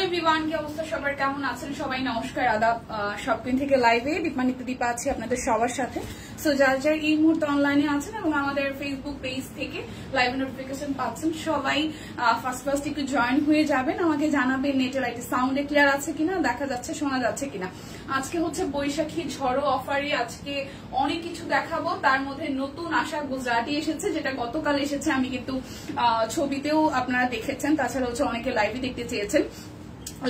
Everyone, কি অবস্থা সবার, কেমন আছেন সবাই? নমস্কার, আদাব। শপিং থেকে লাইভে দীপানিত্য দীপা আছি আপনাদের সবার সাথে। সো যার যার এই মুহূর্তে অনলাইনে আছেন এবং আমাদের ফেসবুক পেজ থেকে লাইভ নোটিফিকেশন পাচ্ছেন, সবাই ফার্স্ট একটু জয়েন হয়ে যাবেন। আমাকে জানাবেন নেটের লাইটে সাউন্ডে ক্লিয়ার আছে কিনা, দেখা যাচ্ছে, শোনা যাচ্ছে কিনা। আজকে হচ্ছে বৈশাখী ঝড়ো অফারে আজকে অনেক কিছু দেখাবো। তার মধ্যে নতুন আসা গুজরাটি এসেছে, যেটা গতকাল এসেছে। আমি কিন্তু ছবিতেও আপনারা দেখেছেন, তাছাড়া হচ্ছে অনেকে লাইভে দেখতে চেয়েছেন।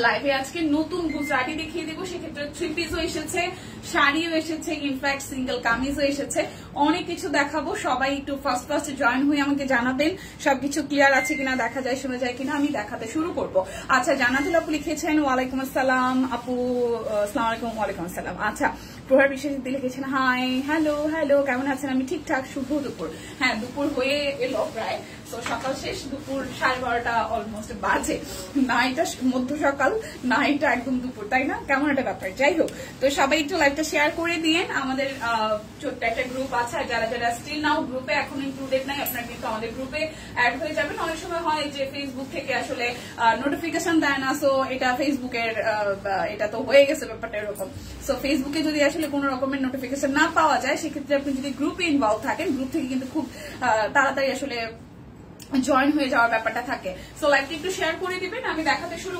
লাইভে আজকে নতুন গুজরাটি দেখিয়ে দেবো। সেক্ষেত্রে থ্রি পিসও এসেছে, শাড়িও এসেছে, ইনফ্যাক্ট সিঙ্গেল কামিজও এসেছে। অনেক কিছু দেখাবো। সবাই একটু ফার্স্ট জয়েন হয়ে আমাকে জানাবেন সবকিছু ক্লিয়ার আছে কিনা, দেখা যায় শোনা যায় কিনা। আমি দেখাতে শুরু করবো। আচ্ছা, জানাতুল আপু লিখেছেন ওয়ালাইকুম আসসালাম। আপু আসসালামু আলাইকুম। ওয়ালাইকুম আসসালাম। আচ্ছা, প্রহার বিশেষ লিখেছেন হাই, হ্যালো কেমন আছেন? আমি ঠিকঠাক, শুভ দুপুর। হ্যাঁ, দুপুর হয়ে এলো প্রায়। তো সকাল শেষ, দুপুর 12:30 অলমোস্ট বাজে। না এটা মধ্য সকাল, না এটা একদম দুপুর, তাই না? কেমন একটা ব্যাপার। যাই হোক, তো সবাই একটু লাইভটা শেয়ার করে দিয়েন। আমাদের ছোট্ট একটা গ্রুপ আছে, আর যারা যারা স্টিল নাও গ্রুপে এখন ইনক্লুডেড নাই, আপনারা কিন্তু আমাদের গ্রুপে অ্যাড হয়ে যাবেন। অনেক সময় হয় যে ফেসবুক থেকে আসলে নোটিফিকেশন দেয় না, সো এটা ফেসবুকের এটা তো হয়ে গেছে ব্যাপারটা এরকম। সো ফেসবুকে যদি আসলে কোনো রকমের নোটিফিকেশন না পাওয়া যায়, সেক্ষেত্রে আপনি যদি গ্রুপে ইনভলভ থাকেন, গ্রুপ থেকে কিন্তু খুব তাড়াতাড়ি আসলে জয়েন হয়ে যাওয়ার ব্যাপারটা থাকে। সো লাইভটা একটু শেয়ার করে দিবেন। আমি দেখাতে শুরু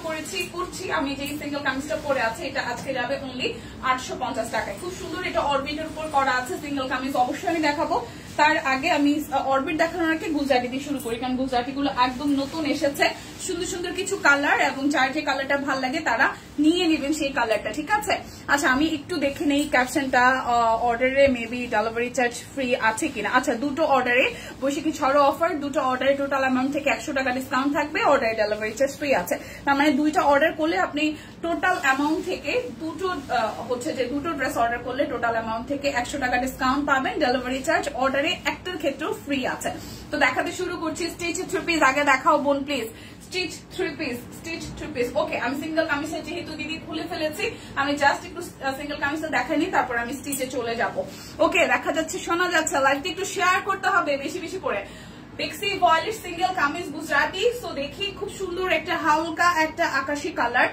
করছি। আমি যে সিঙ্গেল কামিজটা পরে আছে, এটা আজকে যাবে অনলি 850 টাকায়। খুব সুন্দর, এটা অরবিটের উপর করা আছে সিঙ্গেল কামিজ। অবশ্যই আমি দেখাবো। তার আগে আমি অরবিট দেখানোর আগে গুজরাটি দিয়ে শুরু করি, কারণ গুজরাটি গুলো একদম নতুন এসেছে। সুন্দর সুন্দর কিছু কালার, এবং যার যে কালারটা ভালো লাগে তারা নিয়ে নেবেন সেই কালারটা, ঠিক আছে? আচ্ছা, আমি একটু দেখে নেই ক্যাপশনটা। অর্ডারে মেবি ডেলিভারি চার্জ ফ্রি আছে কিনা। আচ্ছা, দুটো অর্ডারে বৈশাখী ঝড়ো অফার, দুটো অর্ডারে টোটাল অ্যামাউন্ট থেকে 100 টাকা ডিসকাউন্ট থাকবে। অর্ডারে ডেলিভারি চার্জ ফ্রি আছে। তার মানে দুইটা অর্ডার করলে আপনি টোটাল অ্যামাউন্ট থেকে দুটো ড্রেস অর্ডার করলে টোটাল অ্যামাউন্ট থেকে 100 টাকা ডিসকাউন্ট পাবেন। ডেলিভারি চার্জ অর্ডারে একটার ক্ষেত্রেও ফ্রি আছে। তো দেখাতে শুরু করছি। স্টিচ থ্রি পিস আগে দেখাও বোন please. Stitch three piece. Okay, আমি সিঙ্গেল কামিজটা যেহেতু দিদি খুলে ফেলেছি, আমি জাস্ট একটু সিঙ্গেল কামিজটা দেখাই নি, তারপর আমি স্টিচে চলে যাব। ওকে, দেখা যাচ্ছে, শোনা যাচ্ছে? লাইভটা একটু শেয়ার করতে হবে বেশি বেশি করে। বেক্সি ভয়েলের সিঙ্গেল কামিজ গুজরাটি। সো দেখি, খুব সুন্দর একটা হালকা একটা আকাশি কালার,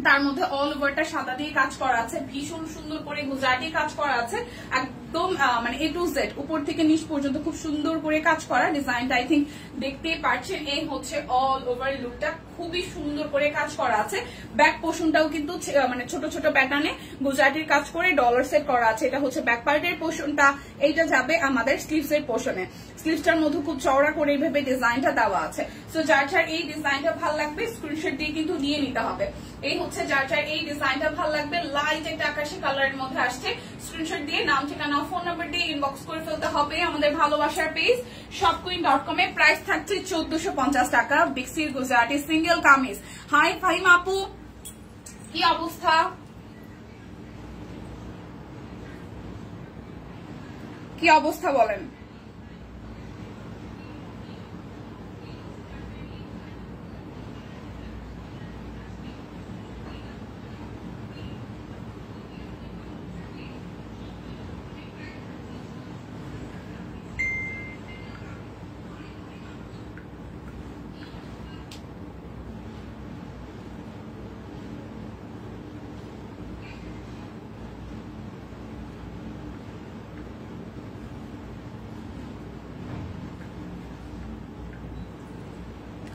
তার মধ্যে অল ওভারটা সাদা দিয়ে কাজ করা আছে। ভীষণ সুন্দর করে গুজরাটি কাজ করা আছে, একদম মানে A to Z, উপর থেকে নিচ পর্যন্ত খুব সুন্দর করে কাজ করা। ডিজাইনটা আই থিঙ্ক দেখতেই পাচ্ছেন। এই হচ্ছে অল ওভার লুকটা, খুবই সুন্দর করে কাজ করা আছে। ব্যাক পোর্শনটাও কিন্তু মানে ছোট ছোট প্যাটার্নে গুজরাটির কাজ করে ডলার সেট করা আছে। এটা হচ্ছে ব্যাক পার্টের পোর্শনটা, এইটা যাবে আমাদের স্লিভস এর পোর্শনে। স্লিভসটার মধ্যে খুব চওড়া করে এইভাবে ডিজাইনটা দেওয়া আছে। সো যার যার এই ডিজাইনটা ভালো লাগবে স্ক্রিনশট দিয়ে কিন্তু নিয়ে নিতে হবে। এই হচ্ছে যার যার এই ডিজাইনটা ভালো লাগবে, লাইট একটা আকাশি কালারের মধ্যে আসছে, স্ক্রিনশট দিয়ে নাম, ঠিকানা, ফোন নাম্বার দিয়ে ইনবক্স করে ফেলতে হবে আমাদের ভালোবাসার পেজ shopqueen.com এ। প্রাইস থাকছে 1450 টাকা। বিক্সির গুজরাটি সিঙ্গেল কামিজ। হাই ফাহিম আপু, কি অবস্থা? কি অবস্থা বলেন?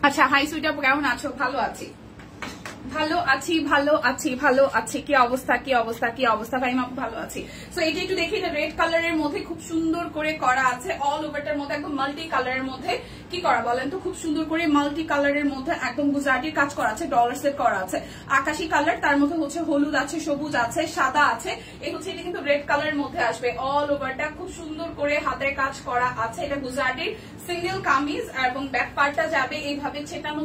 আচ্ছা, হাই সুইট আপু, কেমন আছো? ভালো আছি। কি অবস্থা ভাই? ভালো আছি। সো এটা একটু দেখি, রেড কালারের মধ্যে খুব সুন্দর করে করা আছে। অল ওভারটার মধ্যে একদম মাল্টি কালারের মধ্যে কি করা বলেন তো? খুব সুন্দর করে মাল্টি কালারের মধ্যে একদম গুজরাটির কাজ করা আছে, ডলার সেট করা আছে। আকাশি কালার, তার মধ্যে হচ্ছে হলুদ আছে, সবুজ আছে, সাদা আছে। এই হচ্ছে এটা কিন্তু রেড কালারের মধ্যে আসবে। অল ওভারটা খুব সুন্দর করে হাতের কাজ করা আছে। এটা গুজরাটির সিঙ্গেল কামিজ, এবং ব্যাক পার্টটা যাবে এইভাবে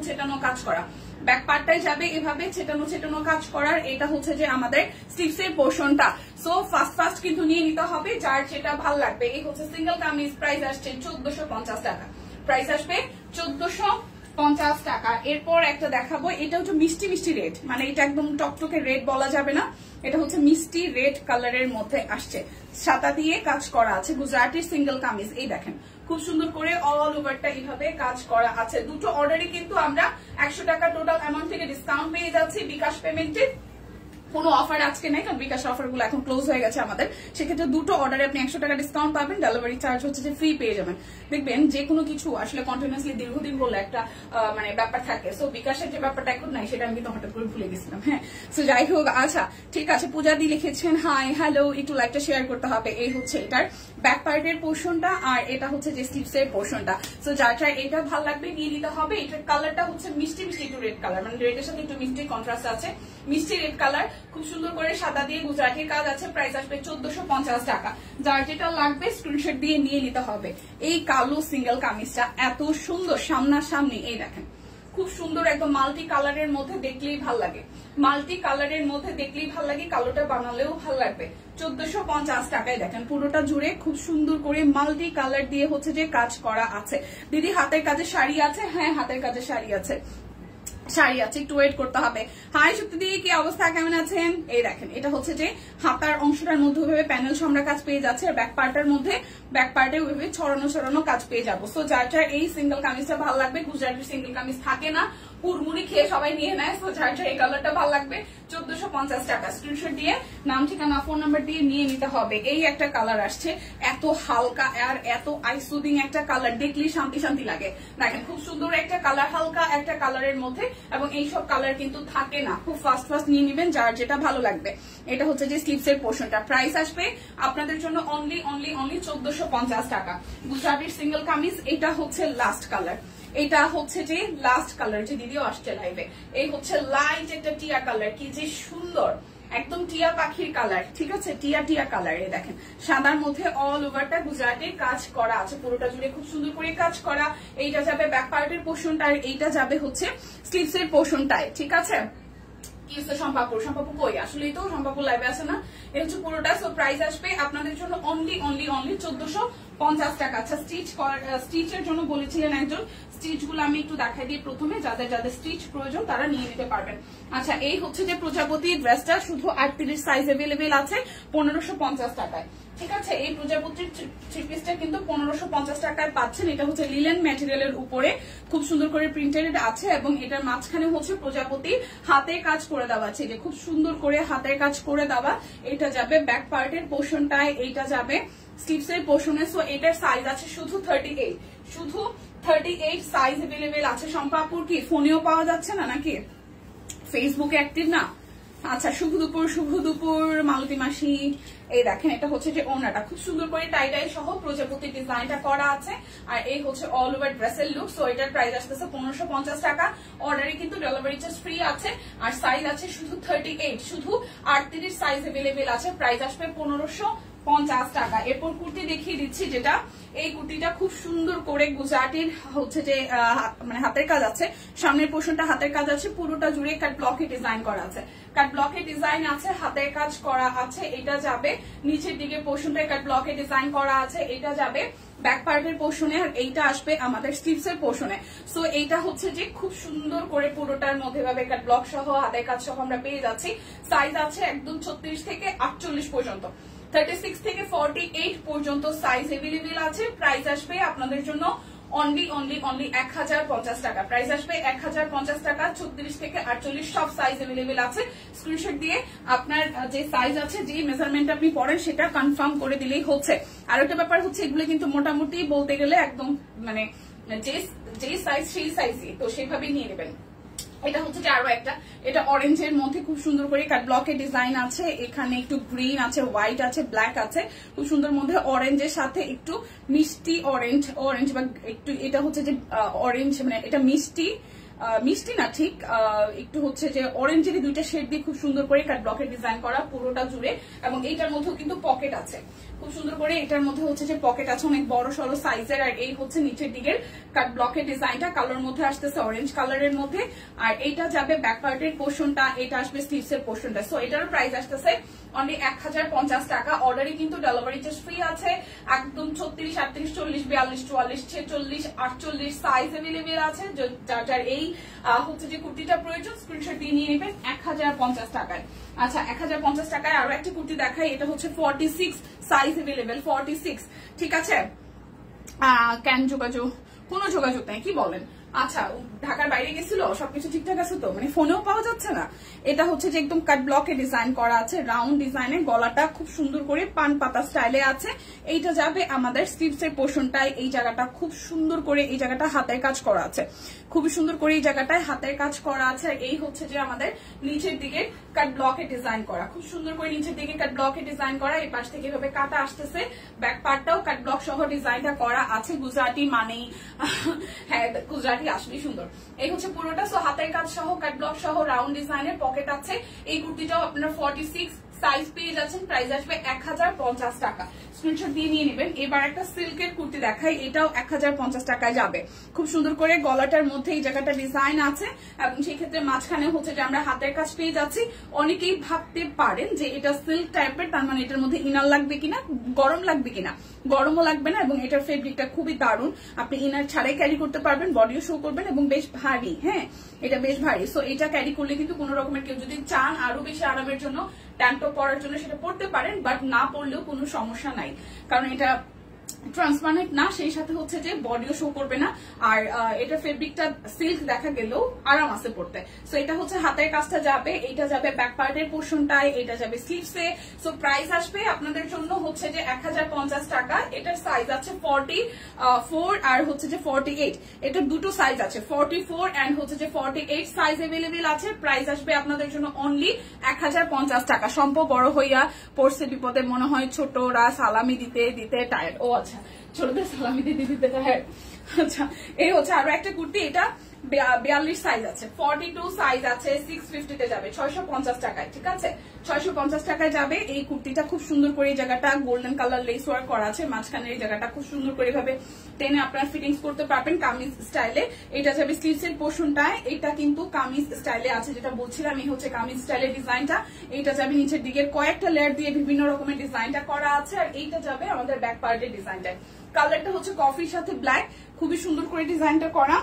ছেটানো কাজ করা। ব্যাক পার্টটাই যাবে এভাবে ছেটানো কাজ করার। এটা হচ্ছে যে আমাদের স্লিভস এর পোর্শনটা। সো ফার্স্ট কিন্তু নিয়ে নিতে হবে যার যেটা ভালো লাগবে। এই হচ্ছে সিঙ্গেল কামিজ। প্রাইস আসছে 1450 টাকা। প্রাইস আসবে 1450 টাকা। এরপর একটা দেখাবো, এটা হচ্ছে মিষ্টি রেড, মানে এটা একদম টকটকে রেড বলা যাবে না, এটা হচ্ছে মিষ্টি রেড কালারের মধ্যে আসছে। সাদা দিয়ে কাজ করা আছে। গুজরাটির সিঙ্গেল কামিজ। এই দেখেন খুব সুন্দর করে অল ওভারটা এইভাবে কাজ করা আছে। দুটো অর্ডারে কিন্তু আমরা 100 টাকা টোটাল অ্যামাউন্ট থেকে ডিসকাউন্ট পেয়ে যাচ্ছি বিকাশ পেমেন্টে। কোনো অফার আজকে নাই, কারণ বিকাশ অফার গুলো এখন ক্লোজ হয়ে গেছে আমাদের। সেক্ষেত্রে দুটো অর্ডারে আপনি 100 টাকা ডিসকাউন্ট পাবেন, ডেলিভারি চার্জ হচ্ছে যে ফ্রি পেয়ে যাবেন। দেখবেন যে কোনো কিছু আসলে কন্টিনিউয়াসলি দীর্ঘদিন বলে একটা মানে ব্যাপার থাকে। সো বিকাশের যে ব্যাপারটা এখন নাই সেটা আমি কিন্তু হঠাৎ করে ভুলে গেছিলাম। হ্যাঁ, সো যাই হোক, আচ্ছা ঠিক আছে। পূজা দি লিখেছেন হাই হ্যালো, একটু লাইকটা শেয়ার করতে হবে। এই হচ্ছে এটার ব্যাক পার্টের পোর্শনটা, আর এটা হচ্ছে যে স্লিভস এর পোর্শনটা। সো যার এটা ভালো লাগবে নিয়ে নিতে হবে। এটার কালারটা হচ্ছে মিষ্টি মিষ্টি একটু রেড কালার, মানে রেডের সাথে একটু মিষ্টি কন্ট্রাস্ট আছে, মিষ্টি রেড কালার। খুব সুন্দর করে সাদা দিয়ে গুজরাটির কাজ আছে। প্রাইস আসবে 1450 টাকা। যার যেটা লাগবে স্ক্রিনশট দিয়ে নিয়ে নিতে হবে। এই কালো সিঙ্গেল কামিজটা এত সুন্দর সামনাসামনি, এই দেখেন খুব সুন্দর, একদম মাল্টি কালারের মধ্যে দেখলেই ভাল লাগে, মাল্টি কালারের মধ্যে দেখলেই ভাল লাগে, কালোটা বানালেও ভাল লাগবে। 1450 টাকায় দেখেন পুরোটা জুড়ে খুব সুন্দর করে মাল্টি কালার দিয়ে হচ্ছে যে কাজ করা আছে। দিদি হাতের কাজে শাড়ি আছে? হ্যাঁ, হাতের কাজে শাড়ি আছে, শাড়ি আছে, একটু ওয়েট করতে হবে। হাই শক্তি দি, কি অবস্থা, কেমন আছেন? এই দেখেন এটা হচ্ছে যে হাতার অংশটার মধ্যে ওইভাবে প্যানেল সম্রা কাজ পেয়ে যাচ্ছে, আর ব্যাক পার্টের মধ্যে ব্যাক পার্টে ওইভাবে ছড়ানো কাজ পেয়ে যাবো। সো যার এই সিঙ্গেল কামিজটা ভালো লাগবে, গুজরাটের সিঙ্গেল কামিজ থাকে না, পুরমুড়ি খেয়ে সবাই নিয়ে নেয়। সো যার এই কালারটা ভালো লাগবে 1450 টাকা। স্ক্রিনশট দিয়ে নাম ঠিকানা ফোন নাম্বার দিয়ে নিয়ে নিতে হবে। এই একটা কালার আসছে, এত হালকা আর এত আইসুদিং একটা কালার, দেখলেই শান্তি শান্তি লাগে। দেখেন খুব সুন্দর একটা কালার, হালকা একটা কালারের মধ্যে, এবং এইসব কালার কিন্তু থাকে না। খুব ফাস্ট নিয়ে নিবেন যার যেটা ভালো লাগবে। এটা হচ্ছে যে স্লিভস এর পোর্শনটা। প্রাইস আসবে আপনাদের জন্য অনলি 1450 টাকা। গুজরাটির সিঙ্গেল কামিজ, এটা হচ্ছে লাস্ট কালার, এটা হচ্ছে যে লাস্ট কালার যে দিদিও আসছে লাইভে। এই হচ্ছে লাইট একটা টিয়া কালার, কি যে সুন্দর, একদম টিয়া পাখির কালার, ঠিক আছে, টিয়া কালার। এই দেখেন সাদার মধ্যে অল ওভারটা গুজরাটের কাজ করা আছে, পুরোটা জুড়ে খুব সুন্দর করে কাজ করা। এইটা যাবে ব্যাক পার্টের পোর্শনটা, আর এইটা যাবে হচ্ছে স্লিভস এর পোর্শনটায়, ঠিক আছে। কি হচ্ছে সম্পাপুর কই? আসলে তো সম্পাপুর লাইভে আছে না, এটা হচ্ছে পুরোটা। সো প্রাইস আসবে আপনাদের জন্য অনলি 1450 টাকা। আচ্ছা স্টিচের জন্য বলেছিলেন একজন, স্টিচ গুলো আমি একটু দেখাই দিই প্রথমে, যাদের স্টিচ প্রয়োজন তারা নিয়ে নিতে পারবেন। আচ্ছা এই হচ্ছে যে প্রজাপতি ড্রেসটা, শুধু 38 সাইজ অ্যাভেলেবেল আছে 1550 টাকায়, ঠিক আছে। এই প্রজাপতির থ্রি পিসটা কিন্তু 1550 টাকায় পাচ্ছেন। এটা হচ্ছে লিলেন ম্যাটেরিয়ালের উপরে খুব সুন্দর করে প্রিন্টেড আছে, এবং এটার মাঝখানে হচ্ছে প্রজাপতি হাতের কাজ করে দেওয়া আছে, যে খুব সুন্দর করে হাতের কাজ করে দেওয়া। এটা যাবে ব্যাক পার্টের পোর্শনটায়, এইটা যাবে স্লিভস এর পোর্শনে। সো এটার সাইজ আছে শুধু 38 সাইজ অ্যাভেলেবেল আছে। সম্পাপুর কি ফোনেও পাওয়া যাচ্ছে না নাকি, ফেসবুকে অ্যাক্টিভ না? আচ্ছা শুভ দুপুর মালতী মাসি। এই দেখেন এটা হচ্ছে যে ওনাটা খুব সুন্দর করে টাই সহ প্রজাপতি ডিজাইনটা করা আছে, আর এই হচ্ছে অল ওভার ড্রেসের লুক। সো এটার প্রাইস আসতেছে 1550 টাকা। অর্ডারে কিন্তু ডেলিভারি চার্জ ফ্রি আছে, আর সাইজ আছে শুধু 38, শুধু 38 সাইজ অ্যাভেলেবেল আছে। প্রাইস আসবে 1550 টাকা। এরপর কুর্তি দেখিয়ে দিচ্ছি, যেটা এই কুর্তিটা খুব সুন্দর করে গুজরাটির হচ্ছে যে মানে হাতের কাজ আছে, সামনের পোর্শনটা হাতের কাজ আছে, পুরোটা জুড়ে কাট ব্লকে ডিজাইন করা আছে, কাট ব্লকে ডিজাইন আছে, হাতের কাজ করা আছে। এটা যাবে নিচের দিকে পোর্শনটায় কাট ব্লকে ডিজাইন করা আছে, এটা যাবে ব্যাক পার্টের পোর্শনে, আর এইটা আসবে আমাদের স্লিভস এর পোর্শনে। সো এইটা হচ্ছে যে খুব সুন্দর করে পুরোটার মধ্যে ভাবে কাট ব্লক সহ হাতের কাজ সহ আমরা পেয়ে যাচ্ছি। সাইজ আছে একদম 36 থেকে 48 পর্যন্ত, 36 থেকে 48 পর্যন্ত সাইজ অ্যাভেলেবেল আছে। প্রাইস আসবে আপনাদের জন্য অনলি 1050 টাকা। প্রাইস আসবে 1050 টাকা। 36 থেকে 48 সব সাইজ অ্যাভেলেবেল আছে। স্ক্রিনশট দিয়ে আপনার যে সাইজ আছে, যে মেজারমেন্ট আপনি পড়েন সেটা কনফার্ম করে দিলেই হচ্ছে। আর একটা ব্যাপার হচ্ছে, এগুলো কিন্তু মোটামুটি বলতে গেলে একদম মানে যে সাইজ সেই সাইজই, তো সেভাবেই নিয়ে নেবেন। এটা হচ্ছে যে আরো একটা, এটা অরেঞ্জের মধ্যে খুব সুন্দর করে কাট ব্লকের ডিজাইন আছে, এখানে একটু গ্রিন আছে, হোয়াইট আছে, ব্ল্যাক আছে, খুব সুন্দর মধ্যে অরেঞ্জের সাথে একটু মিষ্টি অরেঞ্জ বা একটু, এটা হচ্ছে যে অরেঞ্জ, মানে এটা মিষ্টি না ঠিক, একটু হচ্ছে যে অরেঞ্জের দুইটা শেড দিয়ে খুব সুন্দর করে কাট ব্লকের ডিজাইন করা পুরোটা জুড়ে। এবং এইটার মধ্যেও কিন্তু পকেট আছে, খুব সুন্দর করে এটার মধ্যে হচ্ছে যে পকেট আছে অনেক বড় সড়ো সাইজের। আর এই হচ্ছে নিচের দিকের কাট ব্লকের ডিজাইনটা, কালার মধ্যে আসতেছে অরেঞ্জ কালারের মধ্যে। আর এইটা যাবে ব্যাক পার্টের পোর্শনটা, এটা আসবে স্লিভস এর পোর্শনটা। সো এটার প্রাইস আসতেছে অনলি 1050 টাকা। অর্ডারে কিন্তু ডেলিভারি চার্জ ফ্রি আছে। একদম 36, 38, 40, 42, 44, 46, 48 সাইজ অ্যাভেলেবেল আছে। যার এই হচ্ছে যে কুর্তিটা প্রয়োজন, স্ক্রিনশট দিয়ে নিয়ে নেবেন 1050 টাকায়। আচ্ছা 1050 টাকায় আরো একটা কুর্তি দেখাই, এটা হচ্ছে 46 সাইজ অ্যাভেলেবেল, 46, ঠিক আছে। কেন যোগাযোগ, কোনো যোগাযোগ নাই, কি বলেন? আচ্ছা, ঢাকার বাইরে গেছিল, সবকিছু ঠিকঠাক আছে তো, মানে ফোনেও পাওয়া যাচ্ছে না। এটা হচ্ছে যে একদম কাট ব্লকে ডিজাইন করা আছে, রাউন্ড ডিজাইনে, গলাটা খুব সুন্দর করে পান পাতা স্টাইলে আছে। এইটা যাবে আমাদের স্লিভস এর পোর্শনটায়, এই জায়গাটা খুব সুন্দর করে, এই জায়গাটা হাতের কাজ করা আছে, খুবই সুন্দর করে এই জায়গাটায় হাতের কাজ করা আছে। আর এই হচ্ছে যে আমাদের নিচের দিকে কাট ব্লকে ডিজাইন করা, খুব সুন্দর করে নিচের দিকে কাট ব্লকে ডিজাইন করা। এই পাশ থেকে এভাবে কাটা আসতেছে, ব্যাক পার্টটাও কাট ব্লক সহ ডিজাইনটা করা আছে। গুজরাটি মানেই হ্যাঁ, গুজরাটি আসলে সুন্দর। এই হচ্ছে পুরোটা, সো হাতের কাজ সহ কাট ব্লক সহ রাউন্ড ডিজাইনের পকেট আছে। এই কুর্তিটাও আপনার 46 সাইজ পেয়ে যাচ্ছেন, প্রাইস আসবে 1050 টাকা। স্ক্রিনশট দিয়ে নিয়ে নেবেন। এবার একটা সিল্কের কুর্তি দেখাই, এটাও 1050 টাকায় যাবে। খুব সুন্দর করে গলাটার মধ্যে এই জায়গাটা ডিজাইন আছে এবং সেই ক্ষেত্রে মাঝখানে হচ্ছে যে আমরা হাতের কাজ পেয়ে যাচ্ছি। অনেকেই ভাবতে পারেন যে এটা সিল্ক টাইপের, তার মানে এটার মধ্যে ইনার লাগবে কিনা, গরম লাগবে কিনা। গরমও লাগবে না এবং এটার ফেব্রিকটা খুবই দারুণ, আপনি ইনার ছাড়াই ক্যারি করতে পারবেন, বডিও শো করবেন এবং বেশ ভারী। হ্যাঁ, এটা বেশ ভারী, সো এটা ক্যারি করলে কিন্তু কোনো রকমের, কেউ যদি চান আরো বেশি আরামের জন্য ট্যাঙ্ক টপ পরার জন্য সেটা পড়তে পারেন, বাট না পরলেও কোনো সমস্যা নাই, কারণ এটা ট্রান্সপারেন্ট না, সেই সাথে হচ্ছে যে বডিও শো করবে না। আর এটা ফেব্রিকটা সিল্ক দেখা গেলেও আরাম আছে পড়তে। সো এটা হচ্ছে হাতের কাজটা যাবে, এটা যাবে ব্যাক পার্টের পোর্শনটায়, এটা যাবে স্লিভসে। সো প্রাইস আসবে আপনাদের জন্য হচ্ছে যে 1050 টাকা। এটার সাইজ আছে 44 আর হচ্ছে যে 48, এটা দুটো সাইজ আছে, 44 এন্ড হচ্ছে যে 48 সাইজ अवेलेबल আছে। প্রাইস আসবে আপনাদের জন্য অনলি 1050 টাকা। সম্ভব বড় হইয়া পড়ছে বিপদে, মনে হয় ছোটরা সালামি দিতে দিতে টায়ার্ড। ও আচ্ছা, ছোটদের সালামি দিতে দিতে টায়ার্ড। আচ্ছা, এই হচ্ছে আরো একটা কুর্তি, এটা 42 সাইজ আছে, 42 সাইজ আছে, 650 তে যাবে 650 টাকায়। ঠিক আছে, 650 টাকায় যাবে। এই কুর্তিটা খুব সুন্দর করে এই জায়গাটা গোল্ডেন কালার লেস ওয়ার্ক করা আছে, মাঝখানের এই জায়গাটা খুব সুন্দর করে এভাবে টেনে আপনারা ফিটিংস করতে পারবেন কামিজ স্টাইলে। এটা যাবে স্লিভস এর পোর্শনটায়, এটা কিন্তু কামিজ স্টাইলে আছে, যেটা বলছিলাম এই হচ্ছে কামিজ স্টাইলের ডিজাইনটা। এইটা যাবে নিচের দিকের কয়েকটা লেয়ার দিয়ে বিভিন্ন রকমের ডিজাইনটা করা আছে। আর এইটা যাবে আমাদের ব্যাক পার্টের ডিজাইনটায়। কালারটা হচ্ছে কফির সাথে ব্ল্যাক, খুবই সুন্দর করে ডিজাইনটা করা।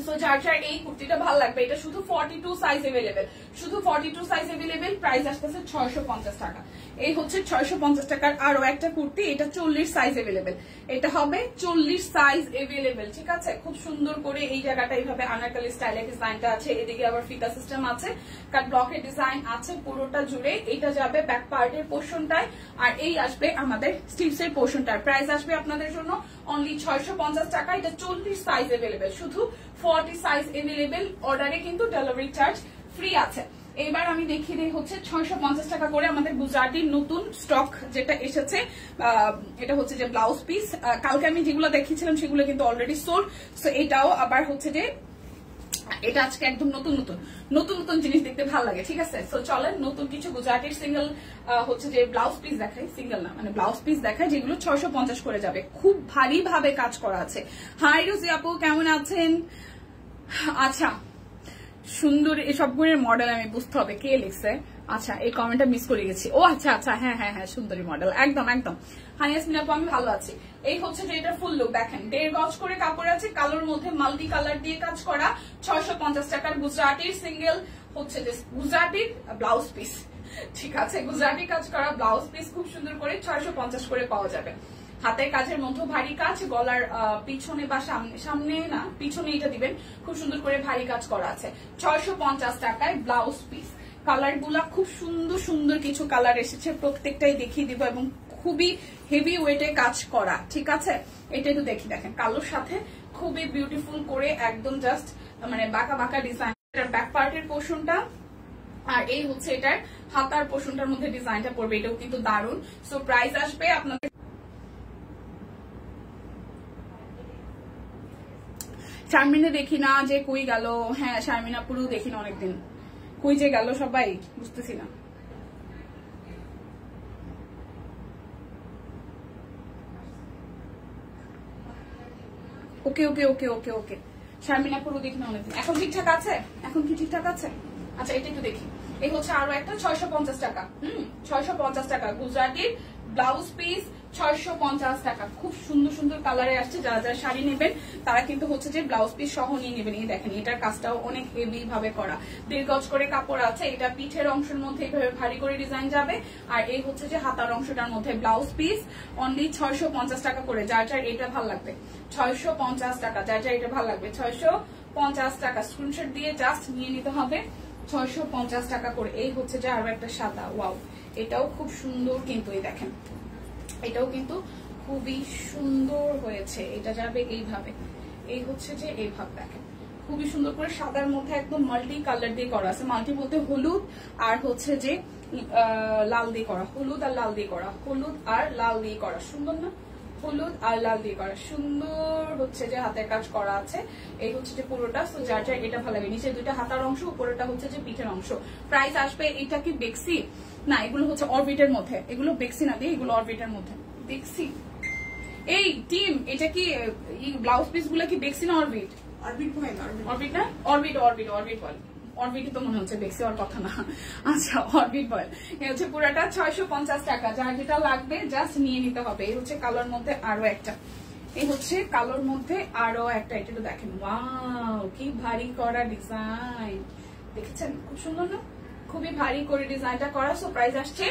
সো যার যার এই কুর্তিটা ভালো লাগবে, এটা শুধু 42 সাইজ अवेलेबल, শুধু 42 সাইজ अवेलेबल। প্রাইস আসতেছে 650 টাকা। এই হচ্ছে 650 টাকার আরো একটা কুর্তি, এটা 40 সাইজ अवेलेबल, এটা হবে 40 সাইজ अवेलेबल। ঠিক আছে, খুব সুন্দর করে এই জায়গাটা এইভাবে আনারকলি স্টাইলে ডিজাইনটা আছে, এদিকে আবার ফিতা সিস্টেম আছে, কাট ব্লকের ডিজাইন আছে পুরোটা জুড়ে। এটা যাবে ব্যাক পার্টের পোর্শনটায়, আর এই আসবে আমাদের স্লিভস এর পোর্শনটার। প্রাইস আসবে আপনাদের জন্য অনলি 650 টাকা। এটা 40 সাইজ अवेलेबल, শুধু 40 সাইজ अवेलेबल। অর্ডারে কিন্তু ডেলিভারি চার্জ ফ্রি আছে। এবার আমি দেখিয়ে দিই হচ্ছে 650 টাকা করে আমাদের গুজরাটির নতুন স্টক যেটা এসেছে, এটা হচ্ছে যে ব্লাউজ পিস। কালকে আমি যেগুলো দেখিয়েছিলাম সেগুলো কিন্তু অলরেডি সোল্ড। সো এটাও আবার হচ্ছে যে এটা আজকে একদম নতুন নতুন নতুন নতুন জিনিস দেখতে ভালো লাগে। ঠিক আছে, সো চলেন নতুন কিছু গুজরাটির সিঙ্গেল হচ্ছে যে ব্লাউজ পিস দেখাই, সিঙ্গেল না মানে ব্লাউজ পিস দেখাই, যেগুলো 650 করে যাবে। খুব ভারী ভাবে কাজ করা আছে। হাই রোজি আপু, কেমন আছেন? আচ্ছা, সুন্দর এসবগুলোর মডেল আমি বুঝতে হবে কে লিখছে। আচ্ছা, এই কমেন্টটা মিস করে গেছি। ও আচ্ছা আচ্ছা, হ্যাঁ হ্যাঁ হ্যাঁ, সুন্দরী মডেল, একদম একদম। হাই ইয়াসমিন আপু, আমি ভালো আছি। এই হচ্ছে যে এটা ফুল লুক, দেখেন 1.5 গজ করে কাপড় আছে, কালোর মধ্যে মাল্টি কালার দিয়ে কাজ করা। 650 টাকার গুজরাটির সিঙ্গেল হচ্ছে যে গুজরাটির ব্লাউজ পিস। ঠিক আছে, গুজরাটি কাজ করা ব্লাউজ পিস খুব সুন্দর করে 650 করে পাওয়া যাবে। হাতের কাজের মধ্যে ভারী কাজ, গলার পিছনে বা সামনে না পিছনে এটা দিবেন, খুব সুন্দর করে ভারী কাজ করা আছে। 650 টাকায় ব্লাউজ পিস। কালার গুলা খুব সুন্দর সুন্দর কিছু কালার এসেছে, প্রত্যেকটাই দেখিয়ে দিব এবং খুবই হেভি ওয়েটে কাজ করা। ঠিক আছে, এটা একটু দেখি, দেখেন কালোর সাথে খুবই বিউটিফুল করে একদম জাস্ট মানে বাঁকা বাঁকা ডিজাইন। এটার ব্যাক পার্টের পোর্শনটা আর এই হচ্ছে এটার হাতার পোর্শনটার মধ্যে ডিজাইনটা পড়বে, এটাও কিন্তু দারুণ। সো প্রাইস আসবে আপনাদের শারমিনে দেখি না যে কই গেল। হ্যাঁ, শারমিনা পুরো দেখি না অনেকদিন, কই যে গেল সবাই বুঝতেছি না। ওকে ওকে ওকে ওকে ওকে, শারমিনা পুরো দেখি না অনেকদিন। এখন ঠিকঠাক আছে? এখন কি ঠিকঠাক আছে? আচ্ছা, এটা একটু দেখি। এই হচ্ছে আরো একটা 650 টাকা। 650 টাকা গুজরাটির ব্লাউজ পিস 650 টাকা। খুব সুন্দর সুন্দর কালারে আসছে, যারা যারা শাড়ি নেবেন তারা কিন্তু হচ্ছে যে ব্লাউজ পিস সহ নিয়ে নেবেন। এই দেখেন এটার কাজটাও অনেক হেভি ভাবে করা, 1.5 গজ করে কাপড় আছে। এটা পিঠের অংশের মধ্যে এইভাবে ভারী করে ডিজাইন যাবে, আর এই হচ্ছে যে হাতার অংশটার মধ্যে ব্লাউজ পিস অনলি 650 টাকা করে। যার যার এটা ভালো লাগবে 650 টাকা, যার যার এটা ভালো লাগবে 650 টাকা। স্ক্রিনশট দিয়ে জাস্ট নিয়ে নিতে হবে 650 টাকা করে। এই হচ্ছে যে আরো একটা সাদা, ওয়াও এটাও খুব সুন্দর কিন্তু, এই দেখেন এটাও কিন্তু খুবই সুন্দর হয়েছে। এটা যাবে এইভাবে, এই হচ্ছে যে এইভাবে দেখেন খুবই সুন্দর করে সাদার মধ্যে একদম মাল্টি কালার দিয়ে করা আছে। মাল্টি বলতে হলুদ আর হচ্ছে যে লাল দিয়ে করা, হলুদ আর লাল দিয়ে করা, হলুদ আর লাল দিয়ে করা, সুন্দর না? হলুদ আর লাল দিয়ে করা, সুন্দর হচ্ছে যে হাতের কাজ করা আছে। এই হচ্ছে যে পুরোটা। তো যার যার এটা ভালো লাগে, নিচে দুইটা হাতার অংশ, উপরেটা হচ্ছে যে পিঠের অংশ। প্রাইস আসবে, এটা কি বেক্সি না, এগুলো হচ্ছে অরবিটের মধ্যে, এগুলো বেক্সি না দিয়ে এগুলো অরবিটের মধ্যে। বেক্সি এই টিম, এটা কি ব্লাউজ পিস গুলো কি বেক্সি না অরবিট? অরবিট না, অরবিট অরবিট অরবিট বল, অরবিটই তো মনে হচ্ছে, বেক্সি হওয়ার কথা না। আচ্ছা অরবিট বল। এই হচ্ছে পুরাটা 650 টাকা। যার যেটা লাগবে জাস্ট নিয়ে নিতে হবে। এই হচ্ছে কালোর মধ্যে আরো একটা, এই হচ্ছে কালোর মধ্যে আরো একটা। এটা তো দেখেন, ওয়াও কি ভারী করা ডিজাইন, দেখেছেন? খুব সুন্দর না? খুবই ভারী করে ডিজাইনটা করা। সো প্রাইস আসছে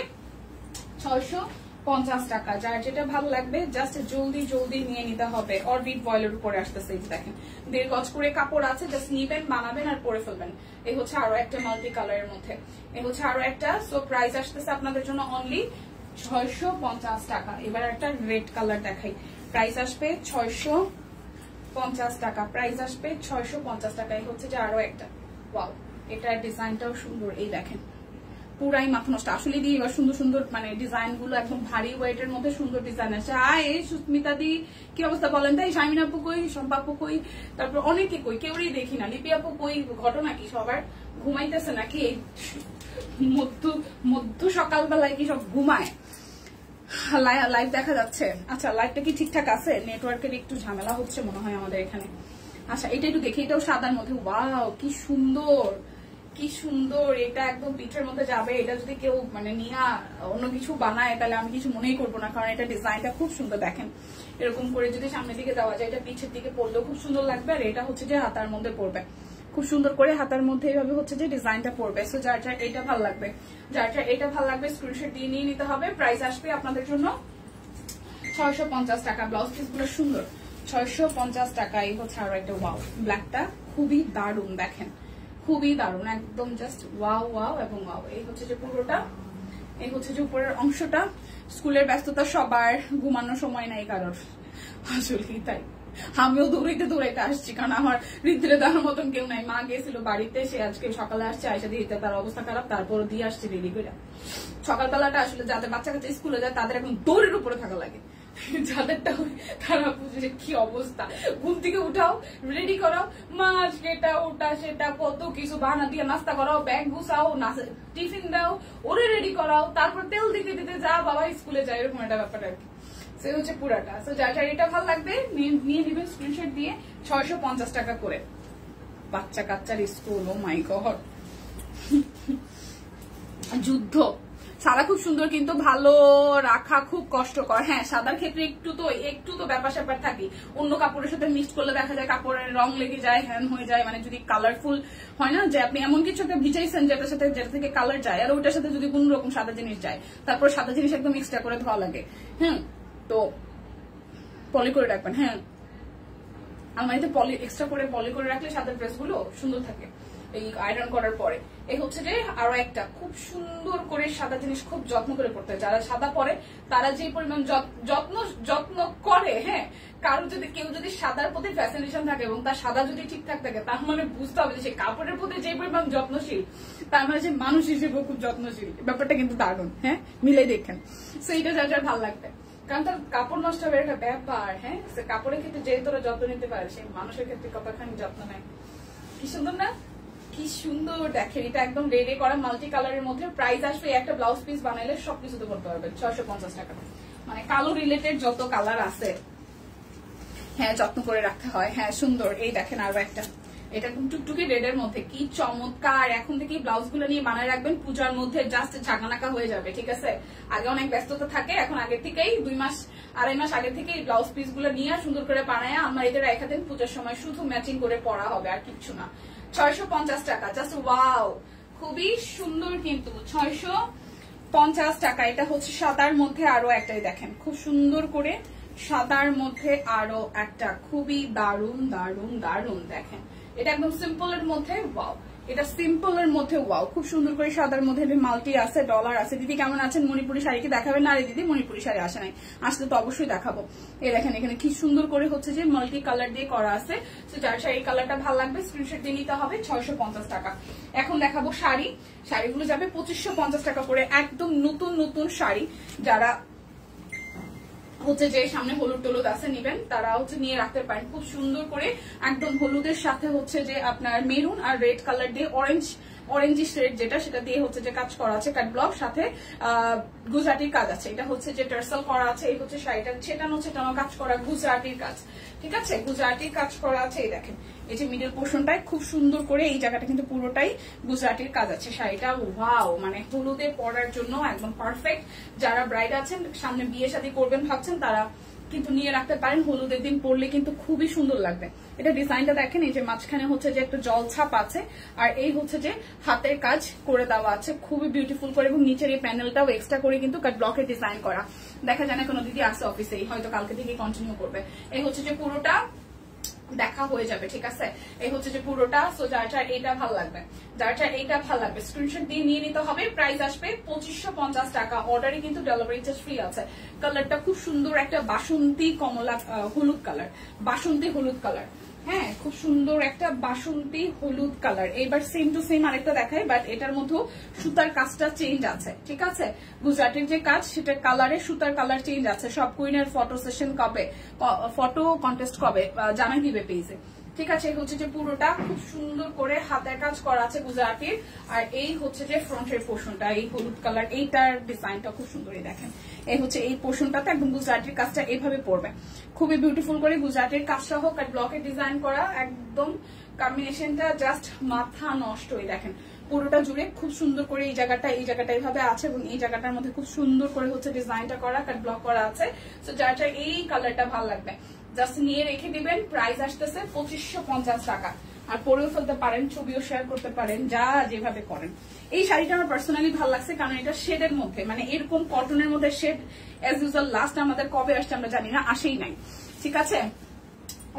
650 টাকা। যার যেটা ভালো লাগবে জাস্ট জলদি জলদি নিয়ে নিতে হবে। অরবিট ভয়েলের উপরে আসতেছে, এই দেখেন 1.5 গজ করে কাপড় আছে, জাস্ট নিবেন, বানাবেন আর পরে ফেলবেন। এই হচ্ছে আরো একটা মাল্টি কালারের মধ্যে, এই হচ্ছে আরো একটা। সো প্রাইস আসতেছে আপনাদের জন্য অনলি 650 টাকা। এবার একটা রেড কালার দেখাই, প্রাইস আসবে 650 টাকা। প্রাইস আসবে 650 টাকা। এই হচ্ছে যে আরো একটা, ওয়াও এটার ডিজাইনটাও সুন্দর, এই দেখেন পুরাই মাথা নষ্ট আসলে দিয়ে। এবার সুন্দর সুন্দর মানে ডিজাইন গুলো একদম ভারী ওয়েটের মধ্যে সুন্দর ডিজাইন আছে। এই সুস্মিতা দি কি অবস্থা বলেন? তাই শামিনা আপু কই, শম্পা আপু কই, তারপর অনেকে কই, কেউই দেখি না। লিপি আপু কই, ঘটনা কি? সবার ঘুমাইতেছে নাকি? মধ্য সকালবেলায় কি সব ঘুমায়? লাইভ দেখা যাচ্ছে? আচ্ছা লাইভটা কি ঠিকঠাক আছে? নেটওয়ার্কের একটু ঝামেলা হচ্ছে মনে হয় আমাদের এখানে। আচ্ছা এটা একটু দেখি, এটাও সাদার মধ্যে, ওয়াও কি সুন্দর, কি সুন্দর। এটা একদম পিঠের মধ্যে যাবে। এটা যদি কেউ মানে নিয়ে অন্য কিছু বানায় তাহলে আমি কিছু মনেই করবো না, কারণ এটা ডিজাইনটা খুব সুন্দর। দেখেন এরকম করে যদি সামনের দিকে দেওয়া যায়, এটা পিঠের দিকে পড়লেও খুব সুন্দর লাগবে। আর এটা হচ্ছে যে হাতার মধ্যে পড়বে, খুব সুন্দর করে হাতার মধ্যে এইভাবে হচ্ছে যে ডিজাইনটা পড়বে। সো যার যার এটা ভালো লাগবে, যার যার এটা ভালো লাগবে স্ক্রিনশট দিয়ে নিয়ে নিতে হবে। প্রাইস আসবে আপনাদের জন্য 650 টাকা। ব্লাউজ পিস গুলো সুন্দর, 650 টাকা। এই হচ্ছে আরো একটা, ওয়াও ব্ল্যাকটা খুবই দারুণ, দেখেন খুবই দারুণ, একদম জাস্ট ওয়াও ওয়াও এবং ওয়াও। এই হচ্ছে যে পুরোটা, এই হচ্ছে যে উপরের অংশটা। স্কুলের ব্যস্ততা সবার, ঘুমানোর সময় নাই কারোর, আসলে তাই আমিও দৌড়াইতে দৌড়াইতে আসছি, কারণ আমার ঋতুরে দেওয়ার মতন কেউ নাই। মা গেছিল বাড়িতে, সে আজকে সকালে আসছে, আয়সা দিয়ে তার অবস্থা খারাপ, তারপর দিয়ে আসছে রেডি করে। সকালবেলাটা আসলে যাদের বাচ্চা কাচ্চা স্কুলে যায় তাদের এখন দৌড়ের উপরে থাকা লাগে, যাদেরটা তারা বুঝে কি অবস্থা। ঘুম থেকে উঠাও, রেডি করাও, মাছ এটা ওটা সেটা কত কিছু বাহানা দিয়ে নাস্তা করাও, ব্যাগ গুছাও, টিফিন দাও, ওরে রেডি করাও, তারপর তেল দিতে দিতে যা বাবা স্কুলে যায়, এরকম একটা ব্যাপার আর কি। সে হচ্ছে পুরাটা। সো যার যার এটা ভালো লাগবে নিয়ে নেবেন স্ক্রিনশট দিয়ে, 650 টাকা করে। বাচ্চা কাচ্চার স্কুল, ও মাই গড, যুদ্ধ। সাদা খুব সুন্দর কিন্তু ভালো রাখা খুব কষ্টকর। হ্যাঁ সাদার ক্ষেত্রে একটু তো ব্যাপার স্যাপার থাকে, অন্য কাপড়ের সাথে মিক্স করলে দেখা যায় কাপড়ের রং লেগে যায়, হ্যান হয়ে যায়। মানে যদি কালারফুল হয় না, যে আপনি এমন কিছু একটা ভিজাইছেন যেটা থেকে কালার যায়, আর ওইটার সাথে যদি কোন রকম সাদা জিনিস যায়, তারপর সাদা জিনিস একদম এক্সট্রা করে ধোয়া লাগে। হ্যাঁ তো পলি করে রাখবেন। হ্যাঁ আলমারিতে এক্সট্রা করে পলি করে রাখলে সাদা ড্রেস গুলো সুন্দর থাকে এই আয়রন করার পরে। এই হচ্ছে যে আরো একটা খুব সুন্দর করে সাদা জিনিস খুব যত্ন করে পড়তে হয়। যারা সাদা পরে তারা যে পরিমাণ যত্ন করে, হ্যাঁ কারো যদি কেউ যদি সাদার প্রতি ফ্যাসিনেশন থাকে এবং তার সাদা যদি ঠিকঠাক থাকে, তার মানে বুঝতে হবে যে সে কাপড়ের প্রতি যে পরিমাণ যত্নশীল, তার মানে যে মানুষ হিসেবে খুব যত্নশীল। ব্যাপারটা কিন্তু দারুণ, হ্যাঁ মিলে দেখেন। সো এইটা যার যার ভালো লাগবে, কারণ তার কাপড় নষ্ট হবে একটা ব্যাপার। হ্যাঁ কাপড়ের ক্ষেত্রে যে তোরা যত্ন নিতে পারে, সেই মানুষের ক্ষেত্রে কতখানি যত্ন নেয়। কি সুন্দর না, কি সুন্দর দেখেন। এটা একদম রেডি করা মাল্টি কালারের মধ্যে। প্রাইস আসবে একটা ব্লাউজ পিস বানাইলে সবকিছুতে করতে পারবেন 650 টাকা। মানে কালো রিলেটেড যত কালার আছে, হ্যাঁ যত্ন করে রাখতে হয়। হ্যাঁ সুন্দর। এই দেখেন আরো একটা, এটা একদম টুকটুকি রেডের মধ্যে, কি চমৎকার। এখন থেকে ব্লাউজ গুলো নিয়ে বানায় রাখবেন, পূজার মধ্যে জাস্ট ঝাঁকানাকা হয়ে যাবে। ঠিক আছে, আগে অনেক ব্যস্ততা থাকে, এখন আগের থেকেই 2 মাস 2.5 মাস আগে থেকে এই ব্লাউজ পিস গুলো নিয়ে সুন্দর করে বানায় আলমারিতে রেখে দেন, পূজার সময় শুধু ম্যাচিং করে পরা হবে আর কিচ্ছু না। 650 টাকা, জাস্ট ওয়াও, খুবই সুন্দর কিন্তু 650 টাকা। এটা হচ্ছে সাদার মধ্যে আরো একটাই দেখেন, খুব সুন্দর করে সাদার মধ্যে আরো একটা, খুবই দারুন দারুন দারুন। দেখেন এটা একদম সিম্পলের মধ্যে, ওয়াও, এটা সিম্পলের মধ্যে ওয়াও, খুব সুন্দর করে সাদার মধ্যে মাল্টি আছে, ডলার আছে। দিদি কেমন আছেন? মণিপুরি শাড়ি কি দেখাবেন? না রে দিদি, মণিপুরি শাড়ি আসে নাই, আসলে তো অবশ্যই দেখাবো। এই দেখেন এখানে কি সুন্দর করে হচ্ছে যে মাল্টি কালার দিয়ে করা আছে। তো যার শাড়ি কালারটা ভালো লাগবে স্ক্রিনশট দিয়ে নিতে হবে। 650 টাকা। এখন দেখাবো শাড়ি, শাড়িগুলো যাবে 2550 টাকা করে, একদম নতুন নতুন শাড়ি। যারা হচ্ছে যে সামনে হলুদ টলুদ আছে নিবেন, তারা হচ্ছে নিয়ে রাখতে পারেন। খুব সুন্দর করে একদম হলুদের সাথে হচ্ছে যে আপনার মেরুন আর রেড কালার দিয়ে অরেঞ্জিশ রেড যেটা, সেটা দিয়ে হচ্ছে যে কাজ করা আছে, কাট ব্লক, সাথে গুজরাটির কাজ আছে। এটা হচ্ছে যে টার্সেল করা আছে। এই হচ্ছে শাড়িটা ছেটানো কাজ করা, গুজরাটির কাজ, ঠিক আছে, গুজরাটির কাজ করা আছে। এই দেখেন এই যে মিডল পোর্শনটায় খুব সুন্দর করে এই জায়গাটা কিন্তু পুরোটাই গুজরাটির কাজ আছে। শাড়িটা ওয়াও, মানে হলুদে পরার জন্য একদম পারফেক্ট। যারা ব্রাইড আছেন, সামনে বিয়ে শাদী করবেন ভাবছেন, তারা কিন্তু নিয়ে রাখতে পারেন। হলুদের দিন পরলে কিন্তু খুবই সুন্দর লাগবে। এটা ডিজাইনটা দেখেন, এই যে মাঝখানে হচ্ছে যে একটা জল ছাপ আছে, আর এই হচ্ছে যে হাতের কাজ করে দেওয়া আছে খুবই বিউটিফুল করে, এবং নিচের এই প্যানেলটাও এক্সট্রা করে কিন্তু কাট ব্লকের ডিজাইন করা। দেখা যায় না কোনো দিদি আসে অফিসে, হয়তো কালকে থেকে কন্টিনিউ করবে। এই হচ্ছে যে পুরোটা দেখা হয়ে যাবে, ঠিক আছে। এই হচ্ছে যে পুরোটা। সো যার যার এইটা ভালো লাগবে, যার যার এইটা ভালো লাগবে স্ক্রিনশট দিয়ে নিয়ে নিতে হবে। প্রাইস আসবে 2550 টাকা। অর্ডারে কিন্তু ডেলিভারি চার্জ ফ্রি আছে। কালারটা খুব সুন্দর একটা বাসন্তী কমলা হলুদ কালার, বাসন্তী হলুদ কালার, হ্যাঁ, খুব সুন্দর একটা বাসন্তী হলুদ কালার। এবার সেম টু সেম আরেকটা দেখাই, বাট এটার মধ্যে সুতার কাজটা চেঞ্জ আছে, ঠিক আছে। গুজরাটের যে কাজ, সেটার কালারে সুতার কালার চেঞ্জ আছে। সব কুইনের ফটো সেশন কবে, ফটো কন্টেস্ট কবে জানাই দিবে পেজে, ঠিক আছে। হচ্ছে যে পুরোটা খুব সুন্দর করে হাতের কাজ করা আছে গুজরাটির। আর এই হচ্ছে যে ফ্রন্টের পোর্শনটা, এই হলুদ কালার, এইটার ডিজাইনটা খুব সুন্দরই দেখেন। এই হচ্ছে এই পোর্শনটাতে একদম গুজরাটির কাজটা এইভাবে পড়বে, খুবই বিউটিফুল করে গুজরাটির কাজটা হোক আর ব্লকের ডিজাইন করা, একদম কম্বিনেশনটা জাস্ট মাথা নষ্ট। হয়ে দেখেন পুরোটা জুড়ে খুব সুন্দর করে এই জায়গাটা এইভাবে আছে, এবং এই জায়গাটার মধ্যে খুব সুন্দর করে হচ্ছে ডিজাইনটা করা, কাট ব্লক করা আছে। তো যার যার এই কালারটা ভালো লাগবে জাস্ট নিয়ে রেখে দিবেন। প্রাইস আসতেছে 2550 টাকা। আর পরেও ফেলতে পারেন, ছবিও শেয়ার করতে পারেন, যা যেভাবে করেন। এই শাড়িটা আমার পার্সোনালি ভালো লাগছে, কারণ এটা শেডের মধ্যে, মানে এরকম কটনের মধ্যে শেড এজ ইউজুয়াল লাস্ট আমাদের কবে আসছে আমরা জানি না, আসেই নাই, ঠিক আছে।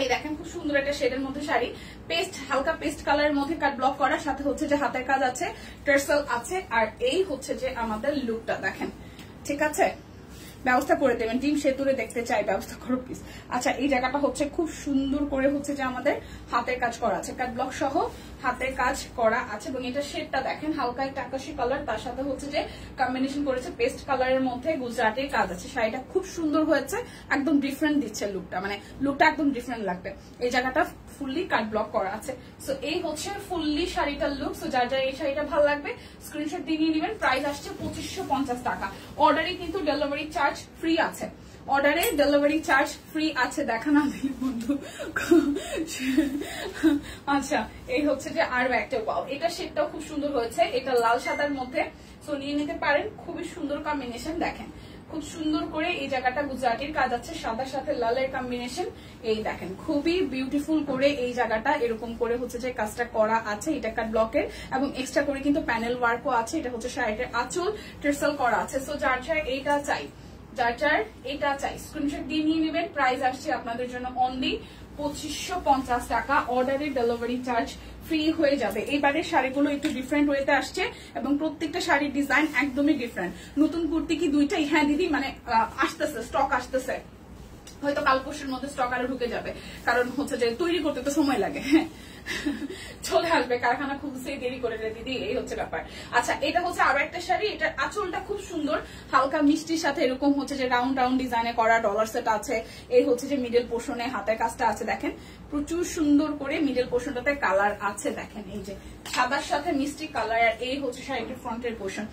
এই দেখেন খুব সুন্দর একটা শেডের মধ্যে শাড়ি, পেস্ট, হালকা পেস্ট কালারের মধ্যে কাট ব্লক করা, সাথে হচ্ছে যে হাতের কাজ আছে, টার্সেল আছে। আর এই হচ্ছে যে আমাদের লুকটা দেখেন, ঠিক আছে। ব্যবস্থা করে দেবেন, টিম সেতুরে দেখতে চাই, ব্যবস্থা করো প্লিজ। আচ্ছা, এই জায়গাটা হচ্ছে খুব সুন্দর করে হচ্ছে যে আমাদের হাতের কাজ করা আছে, কাট ব্লক সহ হাতের কাজ করা আছে। এবং এটা শেডটা দেখেন হালকা একটা আকাশি কালার, তার সাথে হচ্ছে যে কম্বিনেশন করেছে পেস্ট কালারের মধ্যে গুজরাটির কাজ আছে। শাড়িটা খুব সুন্দর হয়েছে, একদম ডিফারেন্ট দিচ্ছে লুকটা, মানে লুকটা একদম ডিফারেন্ট লাগবে। এই জায়গাটা ফুললি কাট ব্লক করা আছে। সো এই হচ্ছে ফুললি শাড়িটার লুক। সো যার যার এই শাড়িটা ভালো লাগবে স্ক্রিনশট দিয়ে নিয়ে নেবেন। প্রাইস আসছে 2550 টাকা। অর্ডারে কিন্তু ডেলিভারি চার্জ ফ্রি আছে, অর্ডারে ডেলিভারি চার্জ ফ্রি আছে। দেখা না দিলে বন্ধু। আচ্ছা, এই হচ্ছে যে আরো একটা, ওয়াও, এটা শেডটাও খুব সুন্দর হয়েছে, এটা লাল সাদার মধ্যে। সো নিয়ে নিতে পারেন, খুবই সুন্দর কম্বিনেশন। দেখেন খুব সুন্দর করে এই জায়গাটা গুজরাটির কাজ আছে, সাদার সাথে লালের কম্বিনেশন। এই দেখেন খুবই বিউটিফুল করে এই জায়গাটা এরকম করে হচ্ছে যে কাজটা করা আছে, এটা কাট ব্লকের, এবং এক্সট্রা করে কিন্তু প্যানেল ওয়ার্কও আছে। এটা হচ্ছে শাড়িটার আঁচল, টার্সেল করা আছে। সো যার যার এইটা চাই, যার যার এটা চাই স্ক্রিনশট দিয়ে নিয়ে নেবেন। প্রাইস আসছে আপনাদের জন্য অনলি 2550 টাকা। অর্ডারে ডেলিভারি চার্জ ফ্রি হয়ে যাবে। এইবারের শাড়িগুলো একটু ডিফারেন্ট ওয়েতে আসছে, এবং প্রত্যেকটা শাড়ির ডিজাইন একদমই ডিফারেন্ট। নতুন কুর্তি কি দুইটাই? হ্যাঁ দিদি, মানে আসতেছে, স্টক আসতেছে, হয়তো কাল পরশুর মধ্যে স্টক আরো ঢুকে যাবে, কারণ হচ্ছে যে তৈরি করতে তো সময় লাগে। চলে আসবে, কারখানা খুলছে, দেরি করে রে দিদি, এই হচ্ছে ব্যাপার। আচ্ছা, এটা হচ্ছে আরো একটা শাড়ি, এটার আঁচলটা খুব সুন্দর, হালকা মিষ্টির সাথে এরকম হচ্ছে যে রাউন্ড রাউন্ড ডিজাইনে করা ডলার সেট আছে। এই হচ্ছে যে মিডল পোর্শনে হাতের কাজটা আছে, দেখেন প্রচুর সুন্দর করে মিডল পোর্শনটাতে কালার আছে। দেখেন এই যে সাদার সাথে মিষ্টি কালার। আর এই হচ্ছে শাড়িটির ফ্রন্টের পোর্শন,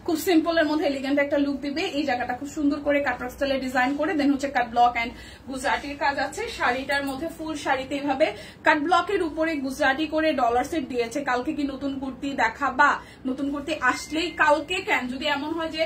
খুব সিম্পল এর মধ্যে এলিগেন্ট একটা লুক দিবে। এই জায়গাটা খুব সুন্দর করে কাটওয়ার্ক স্টাইলে ডিজাইন করে, দেন হচ্ছে কাট ব্লক এন্ড গুজরাটির কাজ আছে। শাড়িটার মধ্যে ফুল শাড়িতে এভাবে কাট ব্লকের উপরে গুজরাটি করে ডলার সেট দিয়েছে। কালকে কি নতুন কুর্তি দেখাবা? নতুন কুর্তি আসলেই কালকে কেন, যদি এমন হয় যে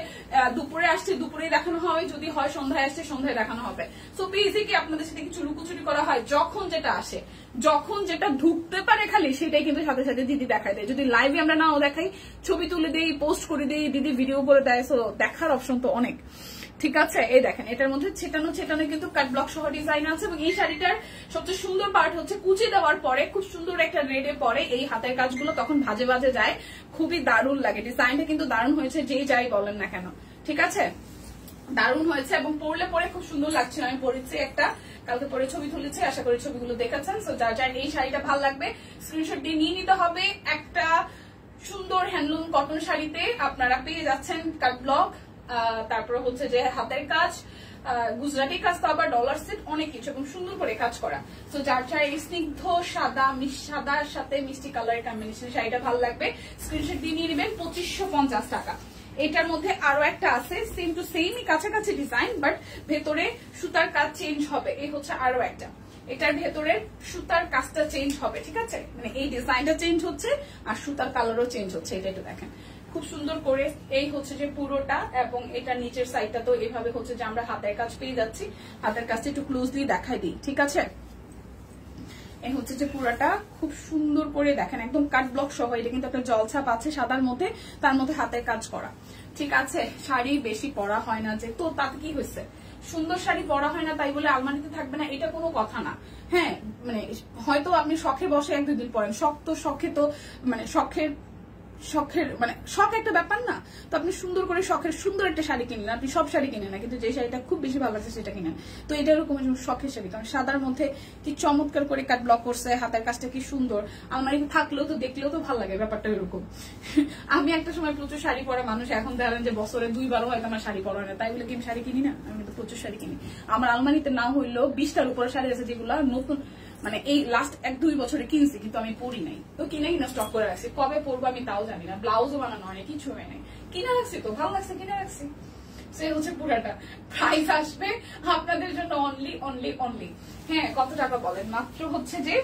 দুপুরে আসছে দুপুরে দেখানো হবে, যদি হয় সন্ধ্যায় আসছে সন্ধ্যায় দেখানো হবে। সো পেজে কি আপনাদের সাথে কিছু লুকোচুরি করা হয়? যখন যেটা আসে, যখন যেটা ঢুকতে পারে খালি সেটাই কিন্তু সাথে সাথে দিদি দেখায় দেয়। যদি লাইভে আমরা নাও দেখাই, ছবি তুলে দেই, পোস্ট করে দেই, দিদি ভিডিও করে দেয়। সো দেখার অপশন তো অনেক। ঠিক আছে, এই দেখেন এটার মধ্যে ছেটানো কিন্তু কাট ব্লক সহ ডিজাইন আছে। এবং এই শাড়িটার সবচেয়ে সুন্দর পার্ট হচ্ছে কুচি দেওয়ার পরে খুব সুন্দর একটা রেডে পরে এই হাতের কাজগুলো তখন ভাজে ভাজে যায়, খুবই দারুণ লাগে। ডিজাইনটা কিন্তু দারুণ হয়েছে, যেই যাই বলেন না কেন। ঠিক আছে, দারুণ হয়েছে এবং পরলে পরে খুব সুন্দর লাগছে। আমি পরেছি একটা, কালকে পরে ছবি তুলেছি, আশা করি ছবিগুলো দেখেছেন। সো যার যার এই শাড়িটা ভালো লাগবে স্ক্রিনশট দিয়ে নিয়ে নিতে হবে। একটা সুন্দর হ্যান্ডলুম কটন শাড়িতে আপনারা পেয়ে যাচ্ছেন কাট ব্লক, তারপরে হচ্ছে যে হাতের কাজ, গুজরাটি কাজ, তো আবার ডলার সেট, অনেক কিছু এবং সুন্দর করে কাজ করা। তো যার যার এই স্নিগ্ধ সাদার সাথে মিষ্টি কালারের কম্বিনেশন শাড়িটা ভালো লাগবে স্ক্রিনশট দিয়ে নিয়ে নেবেন। 2550 টাকা। এটার মধ্যে আরো একটা আছে, সেম টু সেমই কাছাকাছি ডিজাইন, বাট ভেতরে সুতার কাজ চেঞ্জ হবে। এই হচ্ছে আরো একটা, এটার ভেতরে সুতার কাজটা চেঞ্জ হবে। ঠিক আছে, মানে এই ডিজাইনটা চেঞ্জ হচ্ছে আর সুতার কালারও চেঞ্জ হচ্ছে। এটা একটু দেখেন খুব সুন্দর করে। এই হচ্ছে যে পুরোটা, এবং এটা নিচের সাইডটা তো এভাবে হচ্ছে যে আমরা হাতের কাজ পেয়ে যাচ্ছি। হাতের কাজটা একটু ক্লোজলি দেখাই দিই। ঠিক আছে, এই হচ্ছে যে পুরাটা খুব সুন্দর করে দেখেন, একদম কাট ব্লক সহ। এটা কিন্তু একটা জলছাপ আছে সাদার মধ্যে, তার মধ্যে হাতের কাজ করা। ঠিক আছে, শাড়ি বেশি পরা হয় না যে, তো তাতে কি হয়েছে? সুন্দর শাড়ি পরা হয় না তাই বলে আলমারিতে থাকবে না, এটা কোনো কথা না। হ্যাঁ, মানে হয়তো আপনি শখে বসে 1-2 দিন পরেন, শখ তো শখে তো মানে শখের মানে শখ একটা ব্যাপার না। তো আপনি সুন্দর করে শখের সুন্দর একটা শাড়ি কিনলেন, আপনি সব শাড়ি কিনেন না, কিন্তু যে শাড়িটা খুব বেশি ভালো লাগছে সেটা কিনেন। তো এটা এরকম শখের শাড়ি, কারণ সাদার মধ্যে কি চমৎকার করে কাট ব্লক করছে, হাতের কাজটা কি সুন্দর, আলমারিতে থাকলেও তো দেখলেও তো ভালো লাগে, ব্যাপারটা এরকম। আমি একটা সময় প্রচুর শাড়ি পরা মানুষ, এখন দেখেন যে বছরে 2 বারও হয়তো আমার শাড়ি পরা হয় না, তাই বলে কি আমি শাড়ি কিনি না? আমি তো প্রচুর শাড়ি কিনি। আমার আলমারিতে না হইলেও 20টার উপরে শাড়ি আছে যেগুলো নতুন, মানে এই লাস্ট 1-2 বছরে কিনছি, কিন্তু আমি পরি নাই। তো কিনে কিনা স্টক করে রাখছি, কবে পরবো আমি তাও জানি না। ব্লাউজও বানানো হয় না, কিছু হয় নাই, কিনে রাখছি, তো ভালো লাগছে কিনে রাখছি। সে হচ্ছে পুরাটা। প্রাইস আসবে আপনাদের জন্য অনলি হ্যাঁ, কত টাকা বলেন? মাত্র হচ্ছে যে